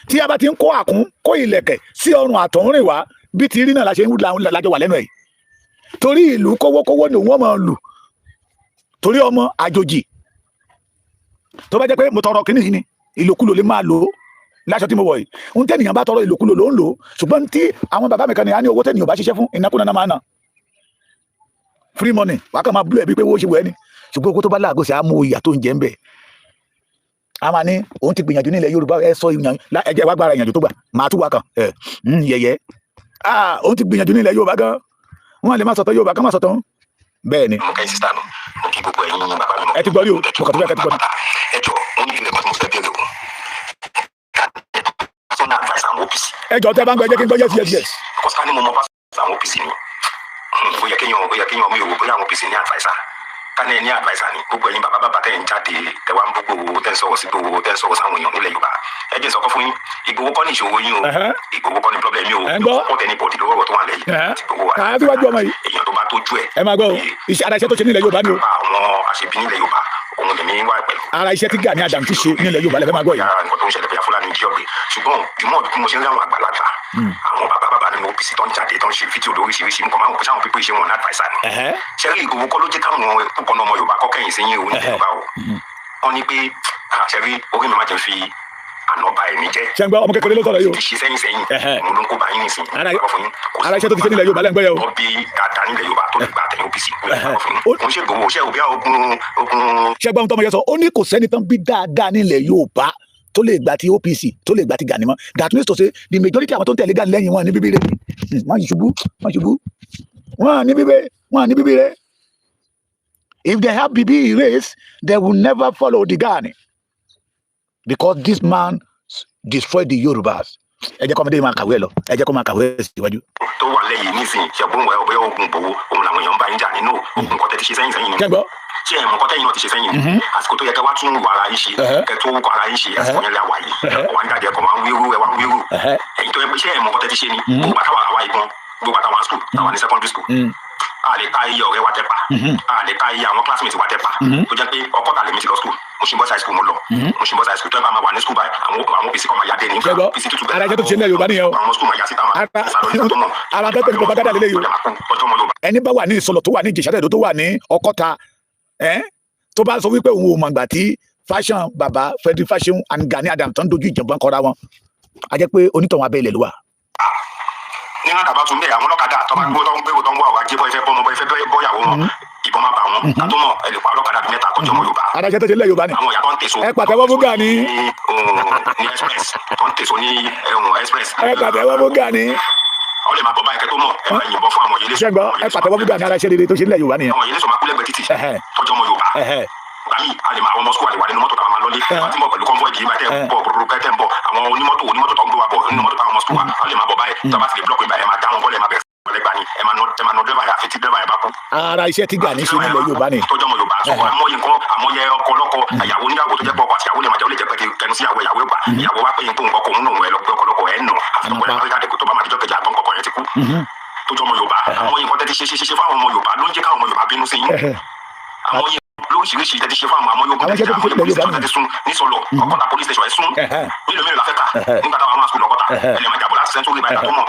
tí a bá ti ń kó àkún kó ìlẹ̀kẹ̀ sí ọrùn àtọ̀húnrìnwá bí ti rí náà la ṣe ń lájọ wà lẹ́nu ẹ̀ torí ìlú kówókówó ni wọ́n máa lù torí ọmọ àjòjì tó bá jẹ́ pé mo tọrọ kíní yìí ni ìlòkulò lè máa lò ó láṣọ tí mo wọ̀ yìí ohun tẹ́nìyàn bá tọrọ ìlòkulò ló ń lò ó ṣùgbọ́n tí àwọn bàbá mi kan ní a ní owó tẹ́nìyàn bá ṣiṣẹ́ fún ìnákúnná náà máa nà free money wà á kàn máa búlọ̀ ẹ̀bí pé owó ṣe wọ̀ ẹ́ ni ṣùgbọ́n owó tó bá láàgó sí àmú ìyà tó ń jẹ ń bẹ̀ a máa ní òun ti gbìyànjú nílẹ̀ Yorùbá ẹ sọ ìyàn ẹjẹ wá gbára ìyànjú tó gbà máa tún wá kan yẹ̀yẹ́ òun ti gbìyànjú nílẹ̀ Yorùbá gan wọn lè má sọ̀tọ̀ Yorùbá kán má sọ̀tọ̀ bẹ́ẹ̀ ni. mo kẹ́ sísá mi mo kí gbogbo ẹ̀yin bàbá mi. ẹ ti gbọ́ rí o mo kàn tó fẹ́ kẹ́ ti gbọ́ rí. ẹ jọ mo ní ìpínlẹ̀ kan tí mo fẹ́ bẹ̀rẹ̀ o. personal advice àwọn OPC. ẹ jọ tẹ bá ń gbọ́ ẹ jẹ́ kí n gbọ́ yes. kọ́sá ni mo mọ pásítọ̀ àwọn OPC ni ó yẹ kéèyàn mi ò wò bóyá àwọn OPC ní adviser kánẹ́ ní adviser ni gbogbo ẹ̀yin bàbá tẹ̀ ń jáde tẹ̀ wá ń gbogbo tẹ̀ ń sọ̀rọ̀ sí gbogbo tẹ̀ ń sọ̀rọ̀ sáwọn èèyàn nílẹ̀ Yorùbá ẹ jẹ́ sọ́kọ́ fún yín Ìgbòho kọ́ ní ìṣòro yín o Ìgbòho kọ́ ní problem yín o kọ́ tẹ̀ ní bọ̀dì lọ́wọ́ tó wà lẹ́yìn àti gbogbo wa èèyàn tó bá tójú ẹ̀. ẹ máa gbọ́ ara iṣẹ́ tó ṣe nílẹ̀ Yorùbá ni o. àwọn àṣebí nílẹ̀ Yorùbá òun lèmi wá pẹ̀lú. ara iṣẹ́ tí Gani Adams ti ṣe nílẹ̀ Yorùbá lẹ́fẹ̀ẹ́ máa gbọ́ yìí. nǹkan tó ń ṣẹlẹ̀ bóyá Fúlàní jí ọ̀gbìn ṣùgbọ́n jùmọ̀ bí mo ṣe ń rí àwọn àgbàlagbà àwọn bàbá nínú OPC tó ń jáde tó ń ṣe fídíò lóríṣiríṣi nǹkan máa ń pèsè àwọn pípé iṣẹ́ wọn láti àìsàn ni. ṣẹ́rí Ìgbòho kọ́ ló jẹ́ káwọn púpọ̀ náà ọmọ Yorùbá kọ́ kẹ́yìn sí yín o nílẹ̀ Yorùbá o. wọ́n ní pé ṣẹ́rí orí mi má jẹ́ fi ànọ́bà ẹ̀mí jẹ́. ṣé ń gbọ́ ọmọ kékeré ló sọ̀rọ̀ yìí o. ṣe sẹ́yìn mo ló ń kó bá yín nísìnyí. ara iṣẹ́ tó ti ṣe nílẹ̀ Yorùbá lẹ́ ń gbọ́ yẹ o. wọ́n bí dáadáa nílẹ̀ Yorùbá tó lè gba àtẹ̀yìn OPC. mo ṣe Ìgbòho ṣe òbí ogun. ṣé gbọ́n tọmọ yẹn sọ ó ní kò sẹ́ni tán bí dáadáa nílẹ̀ Yorùbá tó lè gba ti OPC tó lè gba ti Gani mọ́ that means to say the majority àwọn tó ń tẹ̀lé Gani lẹ́yìn wọn ní bíbí rẹ wọ́n ṣubú wọ́n ní bíbí rẹ if they have BB race they will never follow the Gani because this man destroyed the Yorubas. ẹ jẹ́ kọ́ ọmọdé máa kàwé ẹ lọ ẹ jẹ́ kó máa kàwé ẹ síwájú. tó wà lẹ́yìn nísìnyí ṣẹ́gun ọ̀bẹ ogun Ìgbòho òun làwọn èèyàn bá ń jà nínú ogun kọ́tẹ́ ti ṣe sẹ́yìn ni. kẹ́gbọ́. ṣé ẹ̀ mọ̀ kọ́tẹ́ yìí náà ti ṣe sẹ́yìn ni. àsìkò tó yẹ kẹ́ wá tún wà ara yín ṣe kẹ́ tó wúkọ̀ ara yín ṣe àsìkò yẹn lé àwà yìí wà ń dàjẹ́ kọ̀ máa ń wíwú ẹ̀ wá ń wíwú. ẹ̀yin tó yẹ pé ṣé ẹ̀ mọ̀ kọ́tẹ́ ti ṣe ni gbogbo àtàwọn àwa ìbọn gbogbo àtàwọn school àwa ní secondary school a lè ka iye ọ̀rẹ́ wa tẹ́pa a lè ka iye àwọn classmates wa tẹ́pa tó jẹ́ pé ọkọ̀ tà lèmi ti lọ school mo ṣe bọ́ high school mo lọ mo ṣe bọ́ high school tó ẹ bá máa wà ní school báyìí àwọn OPC kan máa yá dé ní OPC tútù bẹ́ẹ̀ ara iṣẹ́ tó ti ṣe nílẹ̀ Yorùbá nìyẹn o àwọn school máa yá síta máa ara tẹ́tẹ́ ní propaganda lélẹ̀ yìí o ẹni bá wà ní Ìsọlọ̀ tó wà ní Ìjẹ̀ṣà tó wà ní Ọ̀kọ́ta tó bá sọ wípé òun ò mọ̀ gbà tí fashion baba Frederick Fashion and Gani Adams tó ń dojú ìjàngbọ̀n kọ́ra wọn a jẹ́ pé onítọ̀hún abẹ́ ilẹ̀ ló wà. nínú àdàbà tún bẹ́ẹ̀ àwọn ọlọ́kadà tó bá gbé tó ń wá wá jẹ́ bọ́ ìfẹ́ bọ́ ọmọ bọ́ ìfẹ́ bọ́yàwó wọn ìbọn máa bà wọ́n ká tó mọ̀ ẹ lè pa ọlọ́kadà bí mẹ́ta kọjọ́ ọmọ Yorùbá. adájọ́ tó ṣe nílẹ̀ Yorùbá ni. àwọn ìyá tó ń tèso. ẹ pàtẹ́wọ́ fún Gani. ní express tó ń tèso ní express. ẹ pàtẹ́wọ́ fún Gani. àwọn lè máa bọ̀ báyìí kẹ́ tó mọ̀ ẹ máa yìnbọn fún àwọn yẹlẹ́sọ. ṣẹ́gbọ́n ẹ pàtẹ́wọ́ fún Gani adájọ́ rere tó ṣe nílẹ̀ Yorùbá nìyẹn. àwọn yẹlẹ́sọ máa kú lẹ́gbẹ̀ẹ́ títì tọ́jú ọmọ Yorùbá. gbàmí a lè máa ọmọ sukùl àlè wà nínú mọ́tò táwọn máa lọ́lé àti mọ̀ pẹ̀lú convoy yìí báyìí tẹ́ ń bọ̀ burúkú tẹ́ ń bọ̀ àwọn onímọ́tò tó ń gbé wa bọ̀ nínú mọ́tò táwọn ọmọ sukùl wa a lè máa bọ̀ báyìí tó bá ti lè blọ́ọ̀kì báyìí ẹ máa dá wọn bọ́ọ̀lù ẹ máa bẹ̀rẹ̀ lẹ́gbà ni ẹ máa nọ dẹ́rẹ́bà yà àfẹ́tí dẹ́rẹ́bà yà bá kú. ara iṣẹ́ tí Gani ṣe nílẹ̀ Yorùbá ni. tọ́jú ọmọ Yorùbá sọ àmọ́yé nǹkan àmọ́yé ọkọ lọ́kọ ìyàwó níyàwó tó jẹ́ pọ̀ àti ìyàwó lè máa jẹ́ ó lè jẹ́ pẹ́ẹ́tì kẹnu sí ìyàwó gbà ìyàwó wá pé yín kó nǹkan kò ń nù ẹ lọ́pẹ́ ọkọlọ́kọ ẹ̀ ń nù àfitọ́kọ ẹ̀ jáde kó tó bá máa dijọ́ kẹjà àgbọ̀n kọ̀ọ̀kan yẹn ti kú. tọ́jú ọmọ Yorùbá àmọ́yé nǹkan tẹ́tí ṣe fáwọn ọmọ Yorùbá ló ń jẹ́ káwọn ọmọ Yorùbá bínú sí yín. àmọ́yé lóríṣiríṣi tẹ́tí ṣe fáwọn àmọ́yé ogun tẹ́tí sún ní sọlọ ọkọta police station ẹ̀ sún mélòó la fẹ́ kà nígbà táwọn máa sùn lọ́kọta ẹ̀ lè máa jà bọ̀ láti sẹ́ńtúrì báyìí tó mọ̀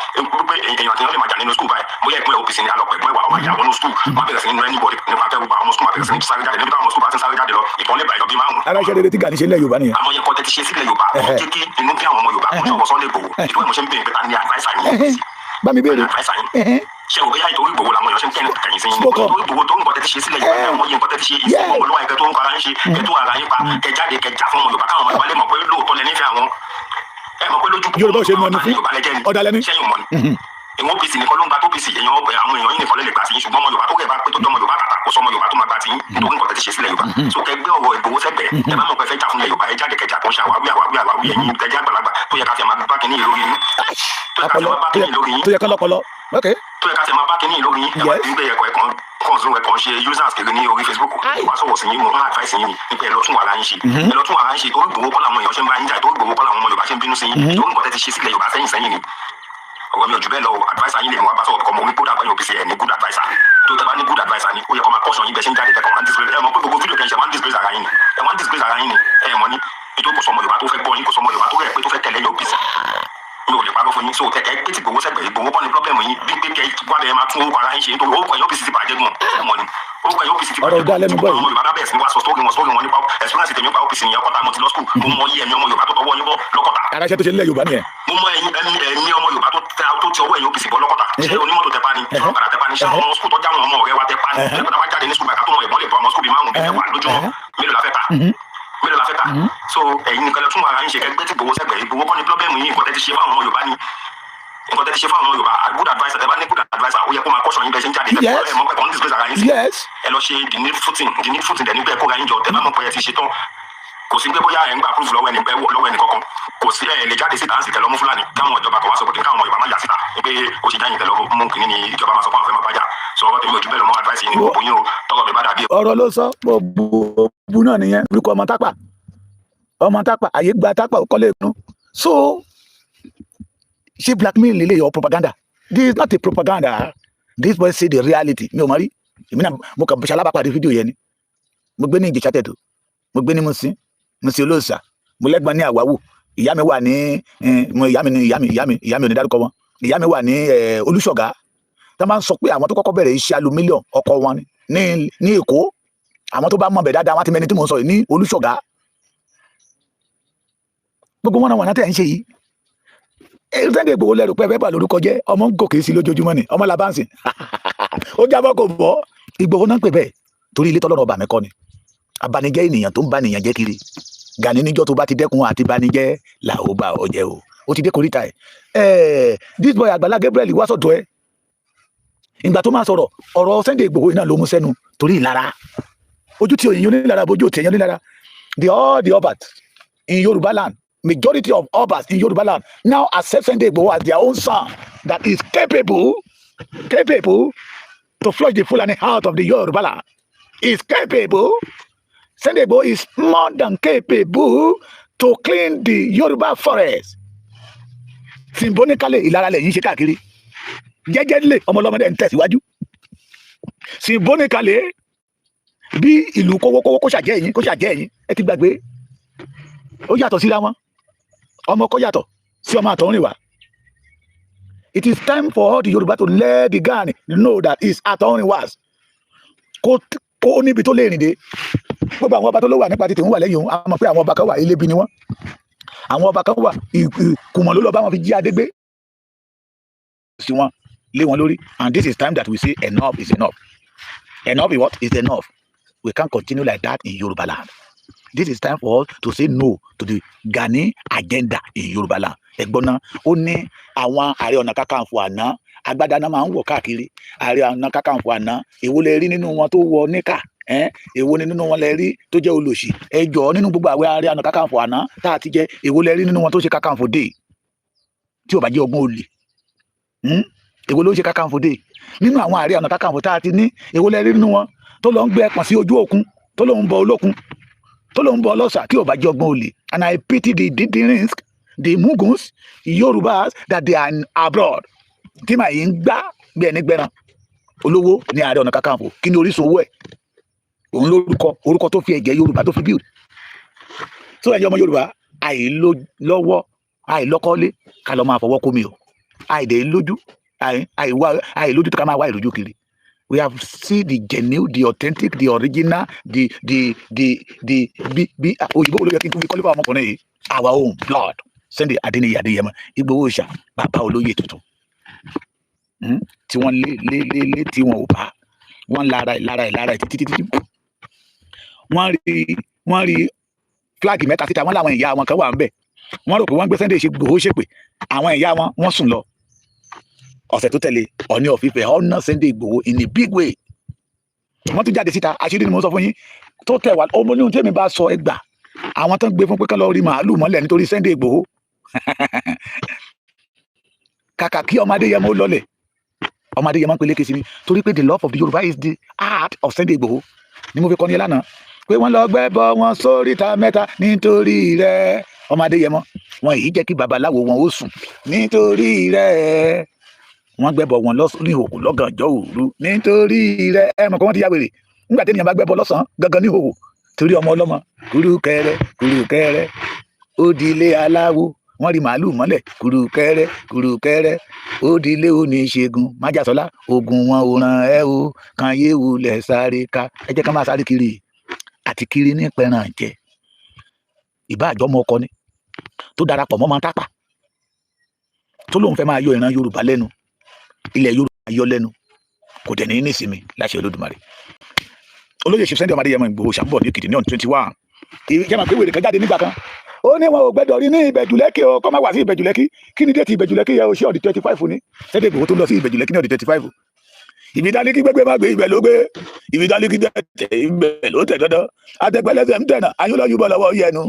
pé èèyàn àti èèyàn lè máa jà nínú skul báyìí bóyá ìpínlẹ̀ OPC ní alọ́pọ̀ ìpínlẹ̀ wà ọmọ ìyàwó ní skul máa bẹ̀rẹ̀ sí nínú anybody nípa tẹ́ gbogbo àwọn skul máa bẹ̀rẹ̀ sí ní sáré jáde níbi táwọn skul bá ti sáré jáde lọ ìbọn lè bá ìlọ bí márùn. aláṣẹ rere tí Gani ṣe nílẹ̀ Yorùbá nìyẹn. àmọ́ yẹn kọ́ tẹ́tí ṣe sílẹ̀ Yorùbá jẹ́ kí inú bí àwọn ọmọ Yorùbá kò sọ̀rọ̀ Sunday Igboho ìdúró ìmọ̀ ṣe ń bèèrè pé ta ni adviser yín. bá mi béèrè. ṣé o bóyá ìtorí Igboho làwọn èèyàn ṣe ń kẹ́ni kẹ̀yìn sí yín nítorí Igboho tó ń gbọ́ tẹ́tí ṣe sílẹ̀ Yorùbá àwọn yẹn kọ́ tẹ́tí ṣe ìfowópamọ́ olówó ẹ̀kẹ́ tó ń kọ́ra ń ṣe kẹ́tù ara yín pa kẹjáde kẹjà fún ọmọ Yorùbá káwọn ọmọ Yorùbá lè mọ̀ pé lóòótọ́ lẹ nífẹ̀ẹ́ àwọn ẹ mọ̀ pé lójú Yorùbá ò ṣe mọ̀ ní fún ọ̀dàlẹ́ni sẹ́yìn mọ̀ ni ìwọ OPC nìkan ló ń gba tó OPC èèyàn àwọn èèyàn yìí nìkan lè gbà sí yín ṣùgbọ́n ọmọ Yorùbá tó kẹ̀ bá pé tó jọ ọmọ Yorùbá tàtà kó sọ ọmọ Yorùbá tó máa gbà sí yín nítorí nǹkan tẹ́ ti ṣe sílẹ̀ Yorùbá so kẹ gbé ọ̀rọ̀ Ìgbòho sẹ́gbẹ̀ẹ́ ẹ bá mọ̀ pé fẹ́ jà fún ilẹ̀ Yorùbá ẹ jáde kẹjà kó ń ṣe àwáwí ẹ̀yin tẹ́jà àgbàlagbà tó yẹ ká fẹ́ máa bá kínní ìlórí yín tó yẹ ká fẹ́ máa bá kínní ìlórí yín tó yẹ ká lọ́pọlọ tó yẹ ká fẹ́ máa bá kínní ìlórí yín ẹ máa ti ń gbé ẹ̀kọ́ ẹ̀kan kọ́ọ̀sùn ẹ̀kan ṣe users kiri ní orí Facebook wàá sọ̀rọ̀ sí yín mo máa advice yín ni nípa ẹ lọ tún wàhálà yín ṣe ẹ lọ tún wàhálà yín ṣe torí Ìgbòho kọ́ làwọn èèyàn ṣe ń bá yín jà torí Ìgbòho kọ́ làwọn ọmọ Yorùbá ṣe ń bínú sí yín torí nǹkan tẹ́ ti ṣe sílẹ̀ Yorùbá sẹ́yìn ni ọ̀rọ̀ mi ò jù bẹ́ẹ̀ lọ adviser yín lè mú wá bá sọ̀rọ̀ kọ́ mo ní good adviser OPC ẹ̀ ní good adviser tó tẹ́ bá ní good adviser ni ó yẹ kó máa kọ́sọ̀ yín bẹ́ẹ̀ ṣe ń jáde kẹ́kọ̀ọ́ máa ń disgrace ẹ mọ̀ pé gbogbo fídíò kẹ́ ń ṣe máa ń disgrace ara yín ni ẹ máa ń disgrace ara yín ni ẹ mọ̀ ní ètò kò sọmọ Yorùbá tó fẹ́ gbọ́ yín kò sọmọ Yorùbá tó rẹ̀ pé tó fẹ́ tẹ̀lé OPC mi ò lè parọ́ fún yín so kẹ́kẹ́ pé tí Ìgbòho sẹ́gbẹ̀ẹ́ Ìgbòho kọ́ ni problem yín bí pé kẹ́ wá bẹ́ẹ̀ máa tún orúkọ ara yín ṣe nítorí orúkọ yín OPC ti bàjẹ́ gan ẹ mọ̀ ni orúkọ yín OPC ti bàjẹ́ gan ọmọ Yorùbá bẹ́ẹ̀ sí ni wá sọ sórí wọn nípa experience tèmi nípa OPC yẹn ọkọ̀tà mo ti lọ school mo mọ iye ẹ̀mí ọmọ Yorùbá tó tọwọ́ yín bọ́ lọ́kọ̀tà. aláṣẹ tó ṣe nílẹ̀ Yorùbá nìyẹn. mo mọ ẹ̀mí ọmọ Yorùbá tó ti ọwọ́ ẹ̀yìn OPC bọ́ lọ́kọ̀tà ṣé onímọ́tò tẹ pa ni ọ̀kadà tẹ pa ni ṣé ọmọ skul tó jáwọn ọmọ ọ̀rẹ́ wa tẹ pa ni ṣé kọ́tà bá jáde ní skul bàtà tó mọ ìbọn lè bọ ọmọ skul bí márùn-ún bí mẹ́wàá lójúmọ́ mélòó la fẹ́ ta so ẹ̀yin nìkan lọ tún wàrà ń ṣe kẹgbẹ́ tí Ìgbòho sẹ́gbẹ̀ẹ́ Ìgbòho kọ́ ni pọ́blẹ́mù yìí nǹkan tẹ́ ti ṣe fáwọn ọmọ Yorùbá ni nǹkan tẹ́ ti ṣe fáwọn ọmọ Yorùbá good adviser tẹ́ bá ní good adviser ó yẹ kó máa kọ́ṣọ́ yín bẹ́ẹ̀ ṣe ń jáde ẹ mọ̀ pé kàn ń disgrace ara yín sí ẹ lọ ṣe the need footing dẹ̀ nígbà ẹ̀kọ́ ra yín jọ tẹ́ bá mọ̀ pé ẹ ti ṣe tán kò sí pé bóyá ẹ̀ ń gbà proof lọ́wọ́ ẹni kankan kò sí ẹ̀ lè jáde síta ń sì tẹ̀lọ́ mú Fúlàní káwọn ìjọba kan wá sọ pé káwọn ọmọ Yorùbá má yà síta pé ó ṣe jáyìn tẹ̀lọ́ mú kìíní ni ìjọba máa sọ fún àwọn fẹ́ máa bájà sọ ọ̀rọ̀ tèmi ò jù bẹ́ẹ̀ lọ mọ́ advice yìí ní gbogbo yín o tọkọ mi bá dàbí. ọ̀rọ̀ ló sọ bu náà nìyẹn orúkọ ọmọ tápà àyè gba tápà kọ́lé ìpinnu so ṣé blackmail lè yọ propaganda this is not a propaganda this boy say the reality mi ò mọ̀ rí èmi náà mo kàn ṣe alábàápàdé fídíò yẹn ni mo gbé ní Ìjẹ̀ṣà Tẹ̀dó mo gbé ní Mùsìn Olóòṣà mo lẹ́gbọ̀n ní Àwáwù ìyá mi wà ní ìyá mi ò ní dárúkọ wọn ìyá mi wà ní Olúṣọ̀gá tá máa ń sọ pé àwọn tó kọ́kọ́ bẹ̀rẹ̀ iṣẹ́ alumílíọ̀n ọkọ wọn ní Èkó àwọn tó bá mọ̀ bẹ̀ dáadáa wọn ti mẹni tí mo sọ yìí ní Olúṣọ̀gá gbogbo wọn náà wọn náà tẹ̀ ń ṣe yìí Sunday Igboho lẹ́rù pé bẹ́ẹ̀ lórúkọ jẹ́ ọmọ ń gòkè sí lójoojúmọ́ ni ọmọ làbáǹsì ó jábọ́ kò bọ́ Igboho náà ń pè bẹ́ẹ̀ torí ilé tọ́lọ́run ọba mi kọ́ ni abanijẹ́ ènìyàn tó ń bá ènìyàn jẹ́ kiri Gani níjọ́ tó bá ti dẹ́kun àti banijẹ́ là ó bá ọ jẹ́ o ó ti dé koríta ẹ̀ this boy Àgbàlá Gabriel wá sọ̀tọ̀ ẹ̀ ìgbà tó máa sọ̀rọ̀ ọ̀rọ̀ Sunday Igboho náà ló mú sẹ́nu torí ìlara ojú tí òyìnbó nílara bójú òtí ẹ̀yàn nílara all the Obas in Yoruba land majority of Obas in Yoruba land now accept Sunday Igboho as their own son that is capable to flush the Fulani out of the Yoruba land is capable. Sunday Igboho is more than capable to clean the Yoruba forest. Symbolically, ìlara lẹ̀ yín ṣe káàkiri. Jẹ́jẹ́lẹ̀ ọmọlọ́mọdé ń tẹ̀síwájú. Symbolically, bí ìlú kówókówó kó ṣàjẹ́ yín, ẹ ti gbàgbé. Ó yàtọ̀ síra wọn. Ọmọ kó yàtọ̀ sí ọmọ àtọ̀húnrìnwá. It is time for all the Yoruba to let the Gani know that his àtọ̀húnrìnwá kó níbi tó lè rìn dé. Gbogbo àwọn ọba tó ló wà nípa títí ń wà lẹ́yìn òun a mọ̀ pé àwọn ọba kan wà ilébi ni wọ́n àwọn ọba kan wà ìkùmọ̀ ló lọ bá wọn fi jí adé gbé sí wọn lé wọn lórí and this is time that we say enough is enough Enough is what? Is enough. We can't continue like that in Yoruba land. This is time for us to say no to the Gani agenda in Yoruba land. Ẹ̀gbọ́n náà, ó ní àwọn Ààrẹ Ọ̀nà Kakanfò àná, agbádá náà máa ń wọ̀ káàkiri. Ààrẹ Ọ̀nà Kakanfò àná, èwo lẹ rí nínú wọn tó wọ níkà? Èwo ni nínú wọn lẹ rí tó jẹ́ olòṣì? Ẹ jọ̀ọ́ nínú gbogbo àwọn Ààrẹ Ọ̀nà Kakanfò àná tá a ti jẹ, èwo lẹ rí nínú wọn tó ṣe Kakanfò Day? Tí ò bá jẹ́ ọgbọ́n olè. Èwo ló ń ṣe Kakanfò Day? Nínú àwọn Ààrẹ Ọ̀nà Kakanfò tá a ti ní, èwo lẹ rí nínú wọn tó lọ ń gbé ẹpọ̀n sí ojú òkun, tó lọ ń bọ olókun, tó lọ ń bọ ọlọ́ṣà tí ò bá jẹ́ ọgbọ́n olè. And I pity the Didirins, the Muguns, Yorubas that they are abroad. Tí màá yìí ń gbá bí ẹni gbẹ́ran. Olówó ní Ààrẹ Ọ̀nà Kakanfò. Kí ni orísun owó ẹ̀? Òun orúkọ tó fi ẹ̀jẹ̀ Yorùbá tó fi build. So ẹ̀yin ọmọ Yorùbá, àìlọ́wọ́, àìlọ́kọ́lé, ká lọ máa fọwọ́ kómi o. Àìdè lójú, àìlójú tó ká máa wá ìlójú kiri. We have seen the genuine, the authentic, the original, òyìnbó olóyè kí n tún fi kọ́lé fún ọmọkùnrin yìí. Our own blood. Sunday Adéníyì Adéyẹmọ, Ìgbòho Òòṣà, bàbá olóyè tuntun. Tí wọ́n lé tí wọn ò bá. Wọ́n lára títí. Wọ́n rí fúláàgì mẹ́ta síta, wọ́n láwọn ìyá wọn kan wà ń bẹ̀. Wọ́n rò pé wọ́n gbé Sunday Ìgbòho ṣépè. Àwọn ìyá wọn, wọ́n sùn lọ. Ọ̀sẹ̀ tó tẹ̀lé Ọọ̀ni of Ifẹ̀ ọ̀nà Sunday Ìgbòho in a big way. Wọ́n tún jáde síta, àṣírí ni mo sọ fún yín. Tó tẹ̀ wá, ọmọ oníhun tèmi bá sọ ẹgbà. Àwọn tó ń gbé fún pé kán lọ rí màálù mọ́lẹ̀ nítorí Sunday Ìgbòho. Kàkà kí ọmọ Adéyẹmọ ó lọlẹ̀. Ọmọ Adéyẹmọ ń peléke sí ni torí pé the love of the Yorùbá is the heart of Sunday Ìgbòho. Ni mo fi kọ́ ní lánàá pé wọ́n lọ gbẹ́bọ wọn sóríta mẹ́ta nítorí rẹ̀. Ọmọ Adéyẹmọ, wọn yìí jẹ́ kí babaláwo wọn ó sùn nítorí rẹ̀. Wọ́n gbẹ́bọ wọn ní ìhòòhò lọ́gànjọ́ òru nítorí rẹ̀. Ẹ mọ̀ kí wọ́n ti ya wèrè nígbà tí ènìyàn bá gbẹ́bọ lọ́sàn-án gangan ní ìhòòhò torí ọmọ ọlọ́mọ kúrúkẹ́rẹ́ ó di ilé aláwo. Wọ́n rí màálù mọ́lẹ̀ kúrúkẹ́rẹ́ ó di ilé oníṣègùn. Májàsọ́lá ogun wọn ò ràn ẹ́ o kan yé wulẹ̀ sáré ká. Ẹ jẹ́ ká máa sáré kiri àti kiri ní pẹ̀ràn jẹ. Ìbá àjọmọ ọkọ ni tó darapọ̀ mọ́ máa tápà tó lóun fẹ́ máa yọ ìran Yorùbá lẹ́nu, ilẹ̀ Yorùbá yọ lẹ́nu, kò dẹ̀ ní nísìmí láṣẹ Olódùmarè. Olóyè Chief Sunday Adéyẹmọ Ìgbòho ṣàbọ̀ ní Èkìtì ní ọ̀n 21. Ìjẹ́ máa pé wèrè kan jáde nígbà kan. Ó ní wọn ò gbẹ́dọ̀ rí ní Ìbẹ̀jú Lẹ́kì o, kọ́ máa wà sí Ìbẹ̀jú Lẹ́kì. Kí ni déètì Ìbẹ̀jú Lẹ́kì yẹ o ṣé ọ̀dì 25 ni? Sunday Ìgbòho tó ń lọ sí Ìbẹ̀jú Lẹ́kì ní ọ̀dì 25. Ibi dání kí gbégbé má gbé ibẹ̀ ló gbé. Ibi dání kí tẹ̀ ibẹ̀ ló tẹ̀ dandan. Àtẹ̀pẹ́lẹ́sẹ̀ ń tẹ̀nà, ayún lọ yúbọ̀ lọ́wọ́ yẹnu.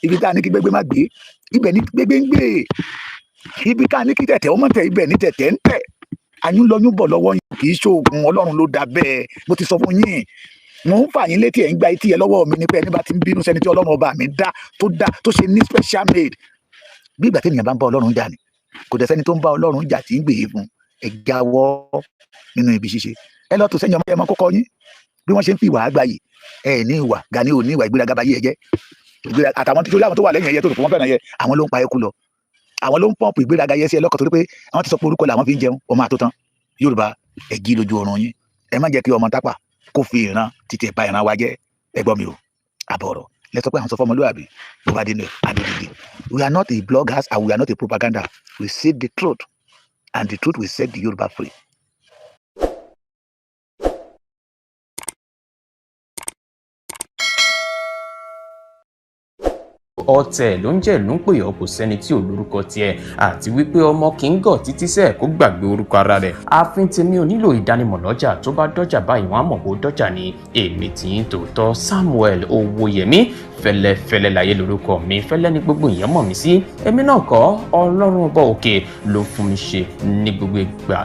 Ibi dání kí gbégbé má gbé, ibẹ̀ ní gbégbé ń gbé. Ibi ká ní kí tẹ̀tẹ̀ ọmọ tẹ̀ ibẹ̀ ní tẹ̀tẹ̀ ń tẹ̀. Ayún lọ yúbọ̀ lọ́wọ́ yín kì í ṣoògùn, Ọlọ́run ló dá bẹ́ẹ̀. Mo ti sọ fún yín. Mo ń fà yín létí ẹ̀ ń gba etí ẹ lọ́wọ́ mi ní pé ẹni bá ti ń bínú sẹ́ni tí Ọlọ́run ọba mi dá tó ṣe ní special made. Bí ìgbà tí ènìyàn bá ń bá Ọlọ́run jà ni, kò dẹ̀ sẹ́ni tó ń bá Ọlọ́run jà tí ń gbè é fún. Ẹ jáwọ́ nínú ibi ṣíṣe. Ẹ lọ tó sẹ́yìn ọmọ ẹ̀mọ́ kọ́kọ́ yín bí wọ́n ṣe ń fi ìwà àgbáyé. Ẹ ní ìwà, Gani ò ní ìwà, ìgbéraga bá yé ẹ jẹ́. Àtàwọn tó wà lẹ́yìn ẹyẹ tó rò pé wọ́n fẹ́ràn yẹ, àwọn ló ń pa ẹkú lọ. Àwọn ló ń pọ́ǹpù ìgbéraga yẹ sí ẹ lọ́kàn torí pé àwọn ti sọ pé orúkọ làwọn fi ń jẹun, ọmọ àtótán. Yorùbá, ẹ jí lójú ọrùn yín. Ẹ má jẹ́ kí ọmọ tápà kó fi ìran títí ẹ̀ bá ìran wa jẹ́. Ẹ gbọ́ mi o, àbọ̀rọ̀ lẹ́tọ́ pé àwọn sọ fún ọmọlúwàbí bó bá dénú ẹ̀ àdódìdì. We are not a bloggers and we are not a propaganda. We say the truth and the truth will set the Yoruba free. Ọ̀tẹ̀ ló ń jẹ́ ìlú ń pè ọ́, kò sẹ́ni tí ò lórúkọ tiẹ̀, àti wípé ọmọ kì í gọ̀ títí sẹ́ẹ̀ kó gbàgbé orúkọ ara rẹ̀. Ààfin tèmi ò nílò ìdánimọ̀ lọ́jà, tó bá dọ́jà báyìí wọ́n á mọ̀ bó dọ́jà ni. Èmi tìyín tòótọ́ Samuel Owóyẹmí, fẹ́lẹ́fẹ́lẹ́ láyé lórúkọ mi, fẹ́lẹ́ ní gbogbo èèyàn mọ̀ mí sí. Èmi náà kọ́, Ọlọ́run ọba òkè ló fún mi ṣe ní gbogbo ìgbà.